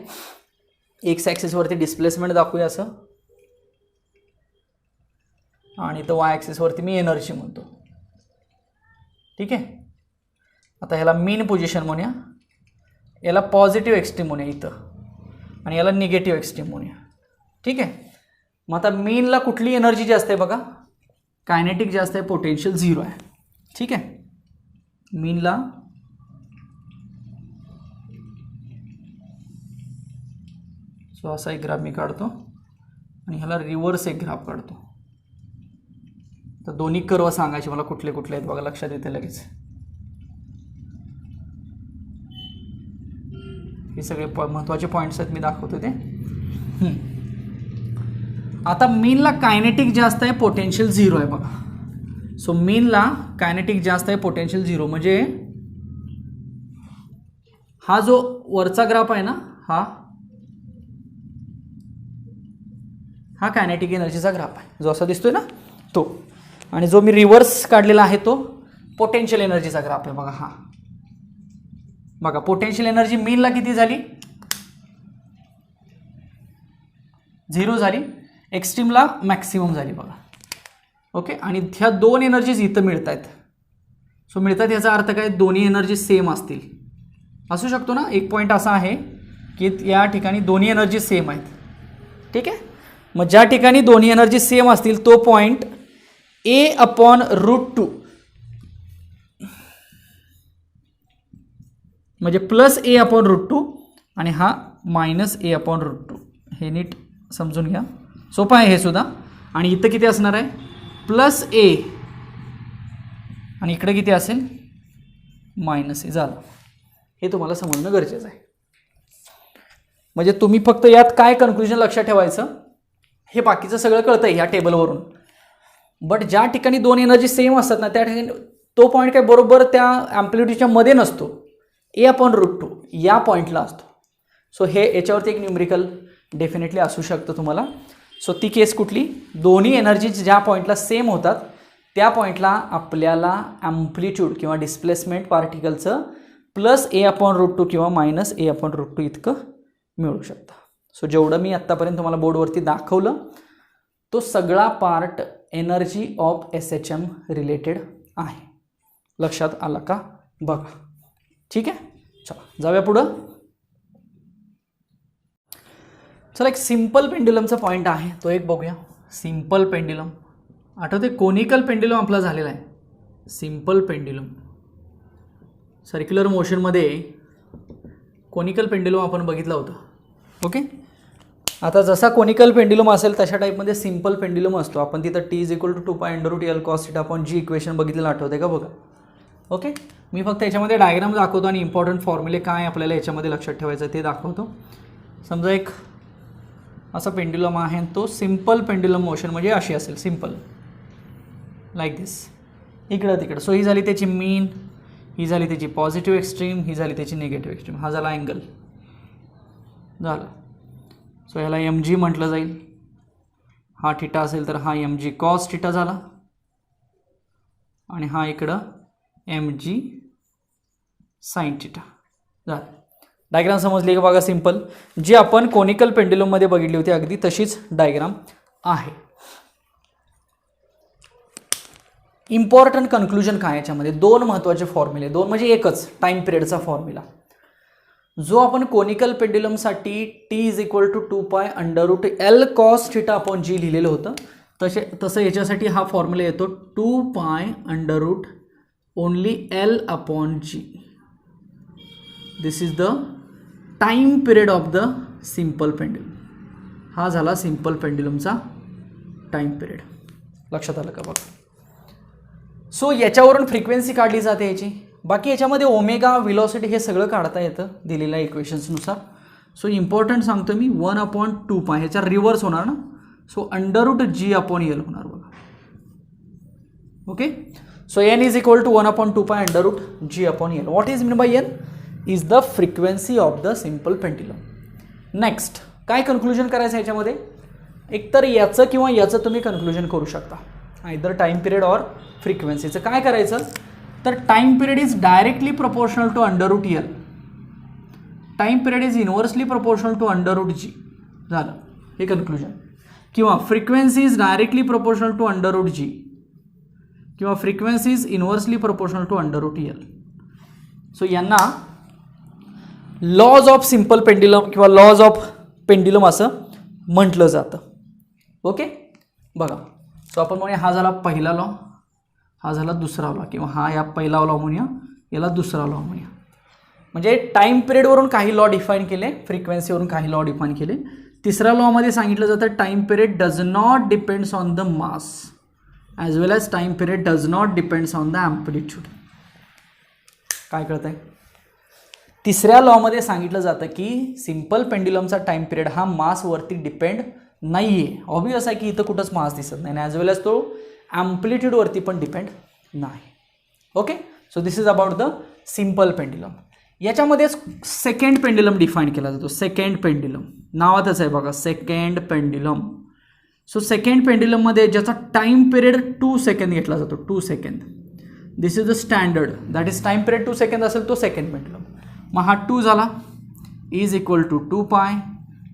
एक्स ॲक्सिसवरती डिस्प्लेसमेंट दाखवूया असं, आणि तर वाय ॲक्सिसवरती मी एनर्जी म्हणतो. ठीक आहे. आता ह्याला मीन पोझिशन म्हणूया, याला पॉझिटिव्ह एक्स्ट्रीम म्हणूया इथं, आणि याला निगेटिव्ह एक्स्ट्रीम म्हणूया. ठीक आहे. मग आता मीनला कुठली एनर्जी जास्त आहे बघा, कायनेटिक जास्त आहे, पोटेन्शियल 0 आहे. ठीक आहे. मीनला सो असा एक ग्राफ मी काढतो आणि ह्याला रिव्हर्स एक ग्राफ काढतो. तर दोन्ही कर्व सांगायचे मला कुठले कुठले आहेत बघा, लक्षात येते लगेच. हे सगळे महत्त्वाचे पॉईंट्स आहेत, मी दाखवतो ते. आता मीनला कायनेटिक जास्त आहे, पोटेन्शियल 0 आहे बघा. सो मीनला कायनेटिक जास्त आहे, पोटेन्शियल 0. म्हणजे हा जो वरचा ग्राफ आहे ना, हा कायनेटिक एनर्जीचा ग्राफ आहे, जो असा दिसतोय ना तो. आणि जो मी रिव्हर्स काढलेला आहे तो पोटेन्शियल एनर्जीचा ग्राफ आहे बघा. हा बघा, पोटेन्शियल एनर्जी मीनला किती झाली, 0 झाली, एक्स्ट्रीमला मॅक्सिमम झाली बघा. ओके. आणि ह्या दोन एनर्जीज इथं मिळत आहेत. सो मिळतात याचा अर्थ काय, दोन्ही एनर्जी सेम असतील. असू शकतो ना. एक पॉईंट असा आहे की या ठिकाणी दोन्ही एनर्जी सेम आहेत. ठीक आहे. मग ज्या ठिकाणी दोन्ही एनर्जी सेम असतील तो पॉईंट A/√2 म्हणजे प्लस A/√2 आणि हा -A/√2. हे नीट समजून घ्या, सोपं आहे हे सुद्धा. आणि इथं किती असणार आहे, +A आणि इकडे किती असेल, -A झालं. हे तुम्हाला समजणं गरजेचं आहे. म्हणजे तुम्ही फक्त यात काय कन्क्लुजन लक्षात ठेवायचं, हे बाकीचं सगळं कळतं आहे ह्या टेबलवरून. बट ज्या ठिकाणी दोन एनर्जी सेम असतात ना त्या ठिकाणी तो पॉईंट काय बरोबर त्या ॲम्प्लिट्यूडच्या मध्ये नसतो, A/√2 या पॉईंटला असतो. सो हे याच्यावरती एक न्यूमरिकल डेफिनेटली असू शकतं तुम्हाला. सो ती केस कुठली, दोन्ही एनर्जीज ज्या पॉईंटला सेम होतात त्या पॉईंटला आपल्याला ॲम्प्लिट्यूड किंवा डिस्प्लेसमेंट पार्टिकलचं +A/√2 किंवा -A/√2 इतकं मिळू शकतं. सो जेवढं मी आत्तापर्यंत तुम्हाला बोर्डवरती दाखवलं तो सगळा part energy of SHM related आहे. लक्षात आला का बघा. ठीक आहे. चला जाऊया पुढं. चला एक सिंपल पेंड्युलमचा पॉईंट आहे तो एक बघूया. सिंपल पेंड्युलम आठवते, कोनिकल पेंड्युलम आपला झालेला आहे. सिंपल पेंड्युलम सर्क्युलर मोशनमध्ये कोनिकल पेंड्युलम आपण बघितलं होतं. ओके. आता जसा कोनिकल पेंड्युलम असेल तशा टाईपमध्ये सिंपल पेंड्युलम असतो. आपण तिथं T = 2π√L cos θ/g equation बघितलेलं आठवते का बघा. ओके. मी फक्त याच्यामध्ये डायग्राम दाखवतो आणि इम्पॉर्टंट फॉर्म्युले काय आपल्याला याच्यामध्ये लक्षात ठेवायचं ते दाखवतो. समजा एक असा पेंड्युलम आहे, तो सिंपल पेंड्युलम मोशन म्हणजे अशी असेल, सिंपल लाईक दिस, इकडं तिकडं. सो ही झाली त्याची मीन, ही झाली त्याची पॉझिटिव्ह एक्स्ट्रीम, ही झाली त्याची निगेटिव्ह एक्स्ट्रीम. हा झाला अँगल झाला. सो ह्याला mg म्हटलं जाईल. हा थिटा असेल तर हा mg cos θ झाला आणि हा इकडं mg sin θ झाला. डायग्राम समजली का बघा. सिंपल जी आपण कोनिकल पेंड्युलममध्ये बघितली होती अगदी तशीच डायग्राम आहे. इम्पॉर्टंट कन्क्लुजन काय याच्यामध्ये, दोन महत्त्वाचे फॉर्म्युले, दोन म्हणजे एकच टाईम पिरियडचा फॉर्म्युला जो आपण कोनिकल पेंड्युलमसाठी T is equal to 2π √L cos θ upon G लिहिलेलं होतं, तसं याच्यासाठी हा फॉर्म्युला येतो 2π √L upon G. This is the time period of the simple pendulum. हा झाला सिम्पल पेंड्युलमचा टाईम पिरियड. लक्षात आलं का बघा. सो याच्यावरून फ्रिक्वेन्सी काढली जाते याची. बाकी याच्यामध्ये ओमेगा, व्हेलॉसिटी हे सगळं काढता येतं दिलेल्या इक्वेशन्सनुसार. सो इम्पॉर्टंट सांगतो मी 1/2π ह्याच्या रिव्हर्स होणार ना, सो √G अपॉन L होणार बघा. Okay, so n is equal to 1/2π √G upon L. What is mean by n? Is the frequency of the simple pendulum. Next काय कन्क्लुजन करायचं याच्यामध्ये, एकतर याचं किंवा याचं तुम्ही कन्क्लुजन करू शकता, आयदर टाईम पिरियड ऑर फ्रिक्वेन्सीचं. काय करायचं तर time period is directly proportional to √L, time period is inversely proportional to √G. झालं हे कन्क्लुजन. किंवा frequency is directly proportional to √G किंवा frequency is inversely proportional to √L. So यांना लॉज ऑफ सिम्पल पेंड्युलम किंवा लॉज ऑफ पेंड्युलम असं म्हटलं जातं. ओके बघा, सो आपण म्हणूया हा झाला पहिला लॉ, हा झाला दुसरा लॉ, किंवा हा या पहिला लॉ म्हणूया, याला दुसरा लॉ म्हणूया. म्हणजे टाईम पिरियडवरून काही लॉ डिफाईन केले, फ्रिक्वेन्सीवरून काही लॉ डिफाईन केले. तिसऱ्या लॉमध्ये सांगितलं जातं time period does not depends on the mass as well as time period does not depends on the amplitude. काय कळत आहे? तिसऱ्या लॉमध्ये सांगितलं जातं की सिम्पल पेंड्युलमचा टाईम पिरियड हा मासवरती डिपेंड नाही आहे. ऑब्वियस आहे की इथं कुठंच मास दिसत नाही, ॲज वेल ॲज तो ॲम्प्लिट्यूडवरती पण डिपेंड नाही. Okay, so this is about the simple pendulum. याच्यामध्येच सेकंड पेंड्युलम डिफाईन केला जातो. सेकंड पेंड्युलम नावातच आहे बघा, सेकंड पेंड्युलम. सो सेकंड पेंड्युलममध्ये ज्याचा टाईम पिरियड 2 सेकंद घेतला जातो, 2 सेकंद. This is the standard, that is time period 2 सेकंद असेल तो सेकंड पेंड्युलम. मग हा 2 झाला is equal to 2π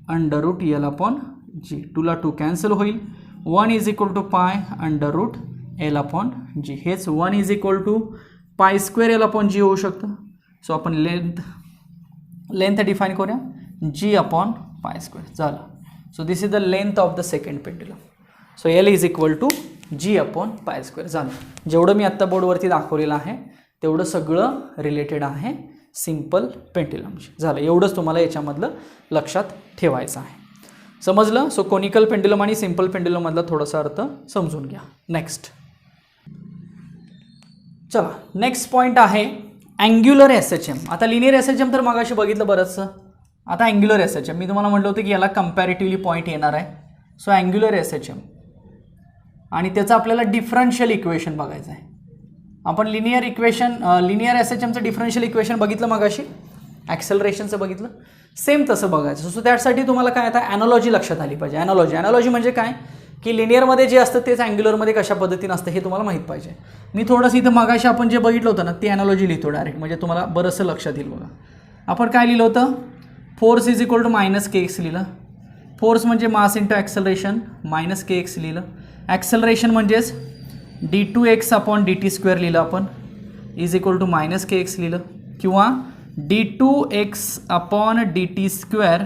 √L upon G. 2ला 2 कॅन्सल होईल. 1 is equal to π √L upon G. हेच 1 is equal to π² L upon G होऊ शकतं. सो आपण लेंथ डिफाईन करूया, G अपॉन π². झालं. So this is the length of the second pendulum. So L is equal to G upon π². झालं. जेवढं मी आत्ता बोर्डवरती दाखवलेलं आहे तेवढं सगळं रिलेटेड आहे सिम्पल पेंड्युलमशी. झालं, एवढंच तुम्हाला याच्यामधलं लक्षात ठेवायचं आहे. समजलं? सो कोनिकल पेंड्युलम आणि सिम्पल पेंड्युलममधला थोडासा अर्थ समजून घ्या. नेक्स्ट चला, नेक्स्ट पॉईंट आहे अँग्युलर SHM. आता लिनियर SHM तर मगाशी बघितलं बरंचसं. आता अँग्युलर SHM मी तुम्हाला म्हटलं होतं की याला कंपॅरेटिव्हली पॉईंट येणार आहे. सो अँग्युलर SHM आणि त्याचं आपल्याला डिफरन्शियल इक्वेशन बघायचं आहे. आपण लिनियर SHMचं डिफरन्शियल इक्वेशन बघितलं मगाशी, ॲक्सेलरेशनचं बघितलं, सेम तसं बघायचं. सो त्यासाठी तुम्हाला काय आता ॲनालॉजी लक्षात आली पाहिजे. ॲनालॉजी म्हणजे काय की लिनियरमध्ये जे असतं तेच अँग्युलरमध्ये कशा पद्धतीनं असतं हे तुम्हाला माहीत पाहिजे. मी थोडंसं इथं मगाशी आपण जे बघितलं होतं ना ती ॲनालॉजी लिहितो डायरेक्ट, म्हणजे तुम्हाला बरंचसं लक्षात येईल. बघा आपण काय लिहिलं होतं, force is equal to -kx लिहिलं. फोर्स म्हणजे मास इंटू ॲक्सेलरेशन, -kx लिहिलं. ॲक्सेलरेशन म्हणजेच d2x अपॉन dt² लिहिलं आपण, इज इक्वल टू -kx लिहिलं. किंवा d2x upon dt²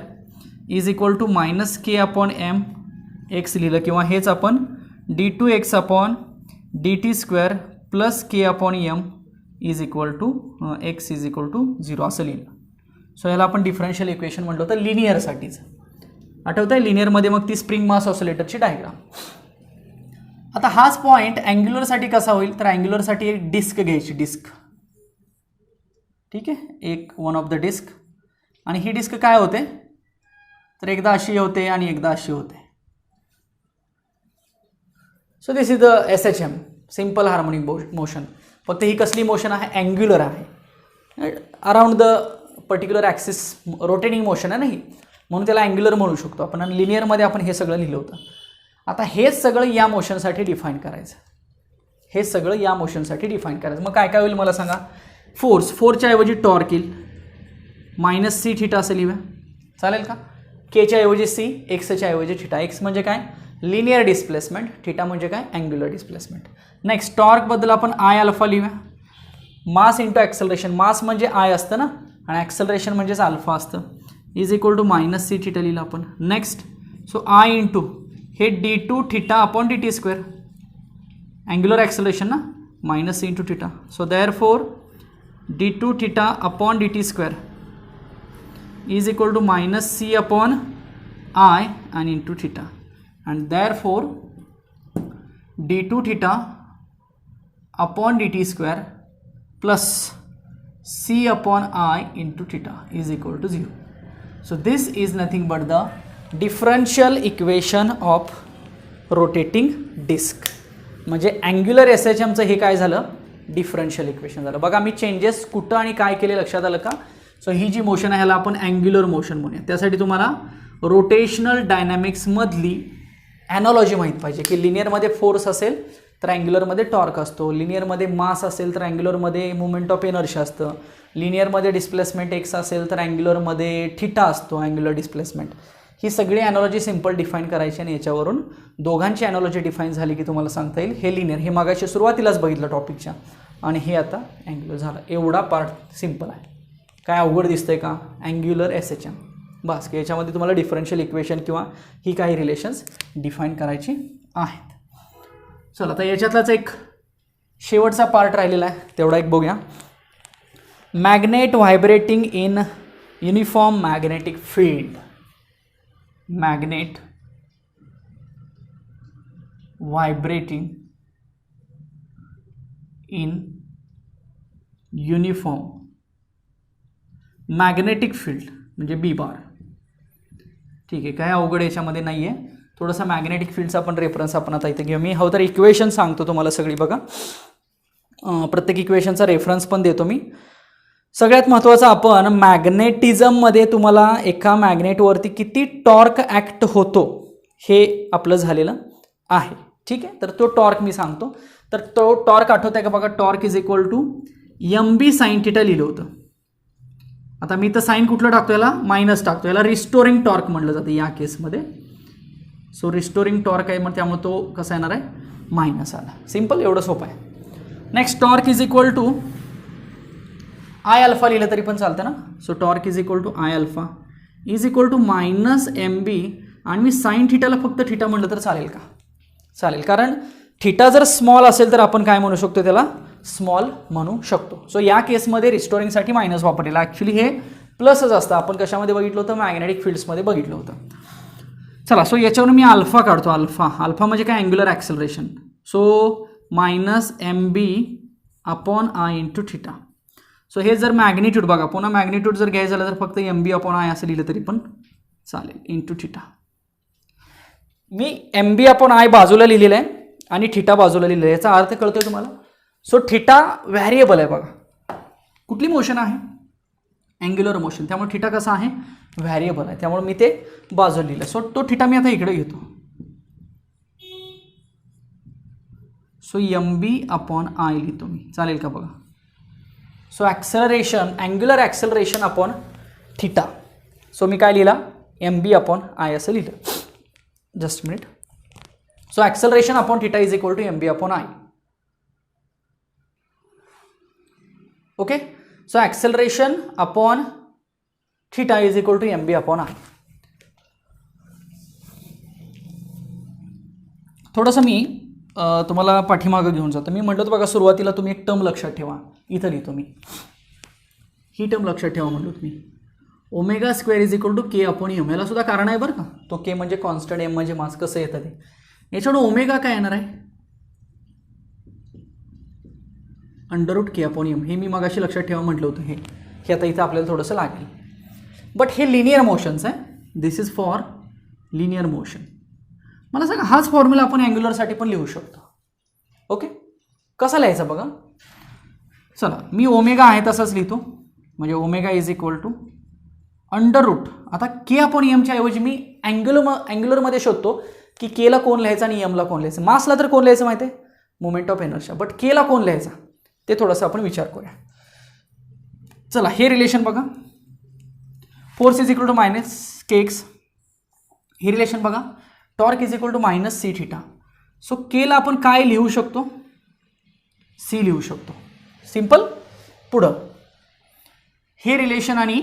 is equal to -k upon mx लिहिलं. किंवा हेच आपण d2x upon dt² plus k upon m is equal to x is equal to 0 असं लिहिलं. सो याला आपण डिफरन्शियल इक्वेशन म्हटलं होतं लिनियरसाठीच. आठवतं आहे लिनियरमध्ये मग ती स्प्रिंग मास ऑसिलेटरची डायग्राम. आता हाच पॉईंट अँग्युलरसाठी कसा होईल तर अँग्युलरसाठी एक डिस्क घ्यायची, डिस्क. ठीक आहे, एक वन ऑफ द डिस्क. आणि ही डिस्क काय होते तर एकदा अशी होते आणि एकदा अशी होते. So this is the SHM, simple harmonic motion. फक्त ही कसली मोशन आहे, अँग्युलर आहे, around the particular axis rotating motion आहे नाही, म्हणून त्याला अँग्युलर म्हणू शकतो आपण. आणि लिनियरमध्ये आपण हे सगळं लिहिलं होतं. आता हेच सगळं या मोशनसाठी डिफाईन करायचं, हे सगळं या मोशनसाठी डिफाईन करायचं. मग काय काय होईल मला सांगा. फोर्सच्या ऐवजी टॉर्क येईल, -c θ असं लिहूया, चालेल का. केच्या ऐवजी c, एक्सच्या ऐवजी θ. एक्स म्हणजे काय, लिनियर डिस्प्लेसमेंट, थिटा म्हणजे काय अँग्युलर डिस्प्लेसमेंट. नेक्स्ट टॉर्कबद्दल आपण आय अल्फा लिहूया. मास इंटू ॲक्सेलरेशन, मास म्हणजे आय असतं ना आणि ॲक्सेलरेशन म्हणजेच अल्फा असतं, is equal to minus C theta लिहिलं आपण. नेक्स्ट सो आय इंटू हे d2 theta upon dt square, angular acceleration ना, minus C into theta. So therefore d2 theta upon dt square is equal to minus C upon I आणि into theta. and therefore d2 theta upon dt square plus c upon I into theta is equal to 0. So this is nothing but the differential equation of rotating disk. म्हणजे अँग्युलर SHMचं हे काय झालं, डिफरन्शियल इक्वेशन झालं. बघा मी चेंजेस कुठं आणि काय केले लक्षात आलं का. सो ही जी मोशन आहे ह्याला आपण अँग्युलर मोशन म्हणूया. त्यासाठी तुम्हाला रोटेशनल डायनॅमिक्समधली ॲनॉलॉजी माहीत पाहिजे की लिनियरमध्ये फोर्स असेल तर अँग्युलरमध्ये टॉर्क असतो, लिनियरमध्ये मास असेल तर अँग्युलरमध्ये मुवमेंट ऑफ एनर्जी असतं, लिनियरमध्ये डिस्प्लेसमेंट एक्स असेल तर अँग्युलरमध्ये थिटा असतो, अँग्युलर डिस्प्लेसमेंट. ही सगळी ॲनॉलॉजी सिम्पल डिफाईन करायची आणि याच्यावरून दोघांची ॲनॉलॉजी डिफाईन झाली की तुम्हाला सांगता येईल हे लिनियर, हे मागाशी सुरुवातीलाच बघितलं टॉपिकच्या, आणि हे आता अँग्युलर झालं. एवढा पार्ट सिम्पल आहे. काय अवघड दिसतंय का, अँग्युलर SHM बस की याच्यामध्ये तुम्हाला डिफरन्शियल इक्वेशन किंवा ही काही रिलेशन्स डिफाईन करायची आहेत. चला आता याच्यातलाच एक शेवटचा पार्ट राहिलेला आहे, तेवढा एक बघूया. Magnet vibrating in uniform magnetic field. Magnet vibrating in uniform magnetic field म्हणजे बी बार. ठीक आहे, काय अवघड याच्यामध्ये नाही आहे. थोडंसं मॅग्नेटिक फील्डचा आपण रेफरन्स आपण आता इथे घेऊ. मी हवं तर इक्वेशन सांगतो तुम्हाला सगळी, बघा प्रत्येक इक्वेशनचा रेफरन्स पण देतो मी. सगळ्यात महत्त्वाचं आपण मॅग्नेटिझममध्ये तुम्हाला एका मॅग्नेटवरती किती टॉर्क ॲक्ट होतो हे आपलं झालेलं आहे. ठीक आहे, तर तो टॉर्क मी सांगतो. तर तो टॉर्क आठवत आहे का बघा, torque is equal to MB sine theta लिहिलं होतं. आता मी तर साईन कुठलं टाकतो, याला मायनस टाकतो, याला रिस्टोरिंग टॉर्क म्हटलं जातं या केसमध्ये. सो रिस्टोरिंग टॉर्क आहे, मग त्यामुळे तो कसा येणार आहे, मायनस आला. सिम्पल, एवढं सोपं आहे. Next torque is equal to I alpha लिहिलं तरी पण चालतं ना. So torque is equal to I alpha is equal to minus MB, आणि मी साईन थिटाला फक्त थिटा म्हटलं तर चालेल का, चालेल. कारण थिटा जर स्मॉल असेल तर आपण काय म्हणू शकतो, त्याला स्मॉल म्हणू शकतो. सो या केसमध्ये रिस्टोरिंगसाठी मायनस वापरलेला, ॲक्च्युली हे प्लसच असतं. आपण कशामध्ये बघितलं होतं, मॅग्नेटिक फील्ड्समध्ये बघितलं होतं. चला, सो याच्यावरून मी अल्फा काढतो. अल्फा म्हणजे काय, angular acceleration. So minus MB upon I into theta. So हे जर मॅग्निट्यूड बघा, पुन्हा मॅग्निट्यूड जर घ्यायचं झालं तर फक्त MB अपॉन आय असं लिहिलं तरी पण चालेल, into theta. Me MB upon I बाजूला लिहिलेलं आहे आणि थिटा बाजूला लिहिलेलं आहे. याचा अर्थ कळतोय तुम्हाला. सो थिटा व्हॅरिएबल आहे बघा, कुठली मोशन आहे, अँग्युलर मोशन, त्यामुळे थिटा कसा आहे, व्हॅरिएबल आहे. त्यामुळे मी ते बाजूला लिहिलं. सो तो थिटा मी आता इकडे घेतो. सो MB अपॉन आय लिहितो मी, चालेल का बघा. So acceleration, angular acceleration upon theta. So मी काय लिहिला, MB अपॉन आय असं लिहिलं. Just minute. So acceleration upon theta is equal to MB upon I. Okay, so acceleration upon theta is equal to MB upon I. थोडंसं मी तुम्हाला पाठीमागं घेऊन जातो. मी म्हटलं बघा सुरुवातीला तुम्ही एक टर्म लक्षात ठेवा, इथं लिहितो मी, ही टर्म लक्षात ठेवा म्हणलो तुम्ही. Omega square is equal to K upon M. याला सुद्धा कारण आहे बरं का. तो के म्हणजे कॉन्स्टंट, एम म्हणजे मास, कसं येतं ते. याच्याकडून ओमेगा काय येणार आहे, अंडररूट के अपॉन एम. हे मी मगाशी लक्षात ठेवा म्हटलं होतं. हे आता इथं आपल्याला थोडंसं लागेल. बट हे लिनियर मोशन्स आहे. दिस इज फॉर लिनियर मोशन. मला सांगा, हाच फॉर्म्युला आपण अँग्युलरसाठी पण लिहू शकतो. ओके, कसा लिहायचा बघा. चला, मी ओमेगा आहे तसंच लिहितो. म्हणजे omega is equal to under root. आता के अपॉन एमच्या ऐवजी मी अँग्युलरमध्ये शोधतो की केला कोण लिहायचा आणि एमला कोण लिहायचं. मासला तर कोण लिहायचं माहिती आहे, मोमेंट ऑफ एनर्शिया. बट केला कोण लिहायचा ते थोडंसं आपण विचार करूया. चला, हे रिलेशन बघा, force is equal to minus K X. हे रिलेशन बघा, torque is equal to minus C theta. So केला आपण काय लिहू शकतो, सी लिहू शकतो. सिंपल. पुढं हे रिलेशन आणि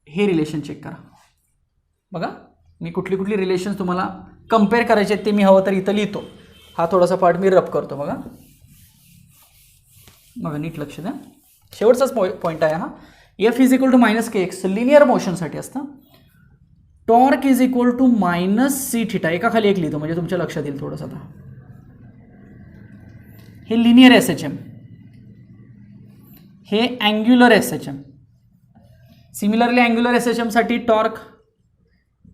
हे रिलेशन चेक करा. बघा मी कुठली कुठली रिलेशन तुम्हाला कंपेअर करायचे आहेत ते मी हवं तर इथं लिहितो. हा थोडासा पार्ट मी रब करतो. बघा बघा नीट लक्ष द्या. शेवटचाच पॉईंट आहे हा. F is equal to minus K X linear मोशनसाठी असतं. Torque is equal to minus C theta. एका खाली एक लिहितो म्हणजे तुमच्या लक्षात येईल थोडंसं. आता हे लिनियर एस एच एम, हे angular S H M. Similarly angular S H एमसाठी torque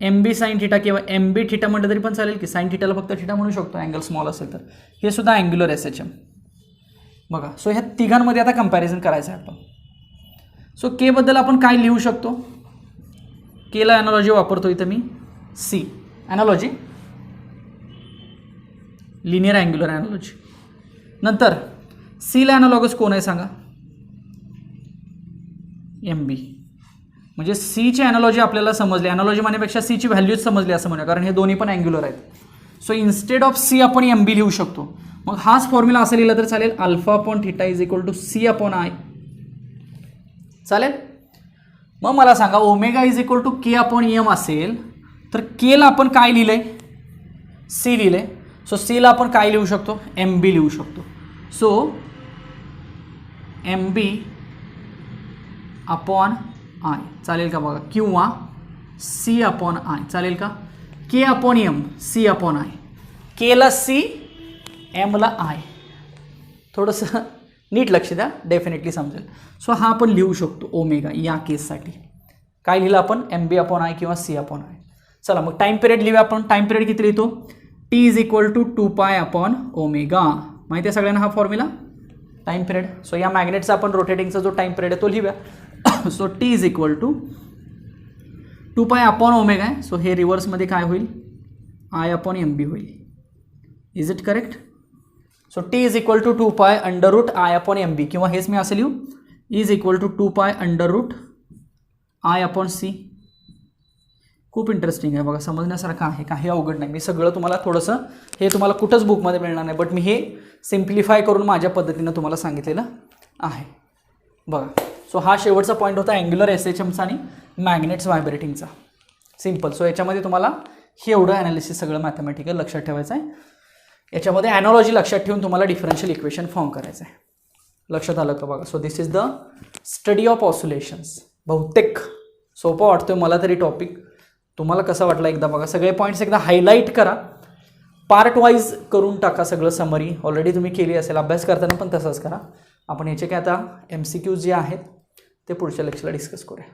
M B sine theta किंवा एम बी थिटा म्हटलं तरी पण चालेल की. साईन थिटाला फक्त थिटा म्हणू शकतो अँगल स्मॉल असेल तर. हे सुद्धा अँग्युलर एस एच एम. बघा सो ह्या तिघांमध्ये आता कंपॅरिझन करायचं आहे आपण. सो केबद्दल आपण काय लिहू शकतो, केला ॲनॉलॉजी वापरतो इथं मी. C analogy, linear angular analogy. नंतर सीला ॲनॉलॉगस कोण आहे सांगा, एम बी. म्हणजे सीची ॲनॉलॉजी आपल्याला समजली. ॲनॉलॉजी म्हणण्यापेक्षा सीची व्हॅल्यूज समजली असं म्हणूया, कारण हे दोन्ही पण अँग्युलर आहेत. सो इन्स्टेड ऑफ सी आपण एम बी लिहू शकतो. मग हाच फॉर्म्युला असं लिहिलं तर चालेल, alpha upon theta is equal to C upon I. चालेल. मग मला सांगा omega is equal to K upon M असेल तर केला आपण काय लिहिलंय, सी लिहिलंय. सो सीला आपण काय लिहू शकतो, एम बी लिहू शकतो. So M B upon I चालेल का बघा, किंवा सी अपॉन आय चालेल का. K upon M, C upon I. केला सी, एमला आय. थोडंसं नीट लक्ष द्या, डेफिनेटली समजेल. सो हा आपण लिहू शकतो ओमेगा या केससाठी. काय लिहिलं आपण, एम बी अपॉन आय किंवा सी अपॉन आय. चला मग टाईम पिरियड लिहूया आपण. टाईम पिरियड किती लिहितो, T is equal to 2 upon omega. माहिती आहे सगळ्यांना हा फॉर्म्युला टाईम पिरियड. सो या मॅग्नेटचा आपण रोटेटिंगचा जो टाईम पिरियड आहे तो लिहूया. So T is equal to 2 upon omega आहे. सो हे रिव्हर्समध्ये काय होईल, आय अपॉन एम बी होईल. Is it correct. So T is equal to 2 under root I upon M B, किंवा हेच मी असं लिहू, is equal to 2 under root I upon C. खूप इंटरेस्टिंग आहे बघा, समजण्यासारखं आहे, काही अवघड नाही. मी सगळं तुम्हाला थोडंसं, हे तुम्हाला कुठंच बुकमध्ये मिळणार नाही, बट मी हे सिम्प्लिफाय करून माझ्या पद्धतीनं तुम्हाला सांगितलेलं आहे. बघा सो हा शेवटचा पॉईंट होता अँग्युलर एस एच एमचा आणि मॅग्नेट्स व्हायब्रेटिंगचा. सिम्पल. सो याच्यामध्ये तुम्हाला हे एवढं ॲनालिसिस सगळं मॅथमॅटिकल लक्षात ठेवायचं आहे. याच्यामध्ये ॲनॉलॉजी लक्षात ठेवून तुम्हाला डिफरन्शियल इक्वेशन फॉर्म करायचं आहे. लक्षात आलं का बघा. So this is the study of oscillations. बहुतेक सोपं वाटतोय मला तरी टॉपिक. तुम्हाला कसं वाटलं एकदा बघा. सगळे पॉईंट्स एकदा हायलाईट करा, पार्ट वाईज करून टाका सगळं समरी. ऑलरेडी तुम्ही केली असेल, अभ्यास करताना पण तसंच करा. आपण याचे काय आता MCQs जे आहेत ते पुढच्या लेक्चरला डिस्कस करूया.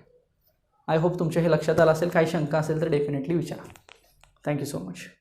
आय होप तुमच्या हे लक्षात आलं असेल. काही शंका असेल तर डेफिनेटली विचारा. Thank you so much.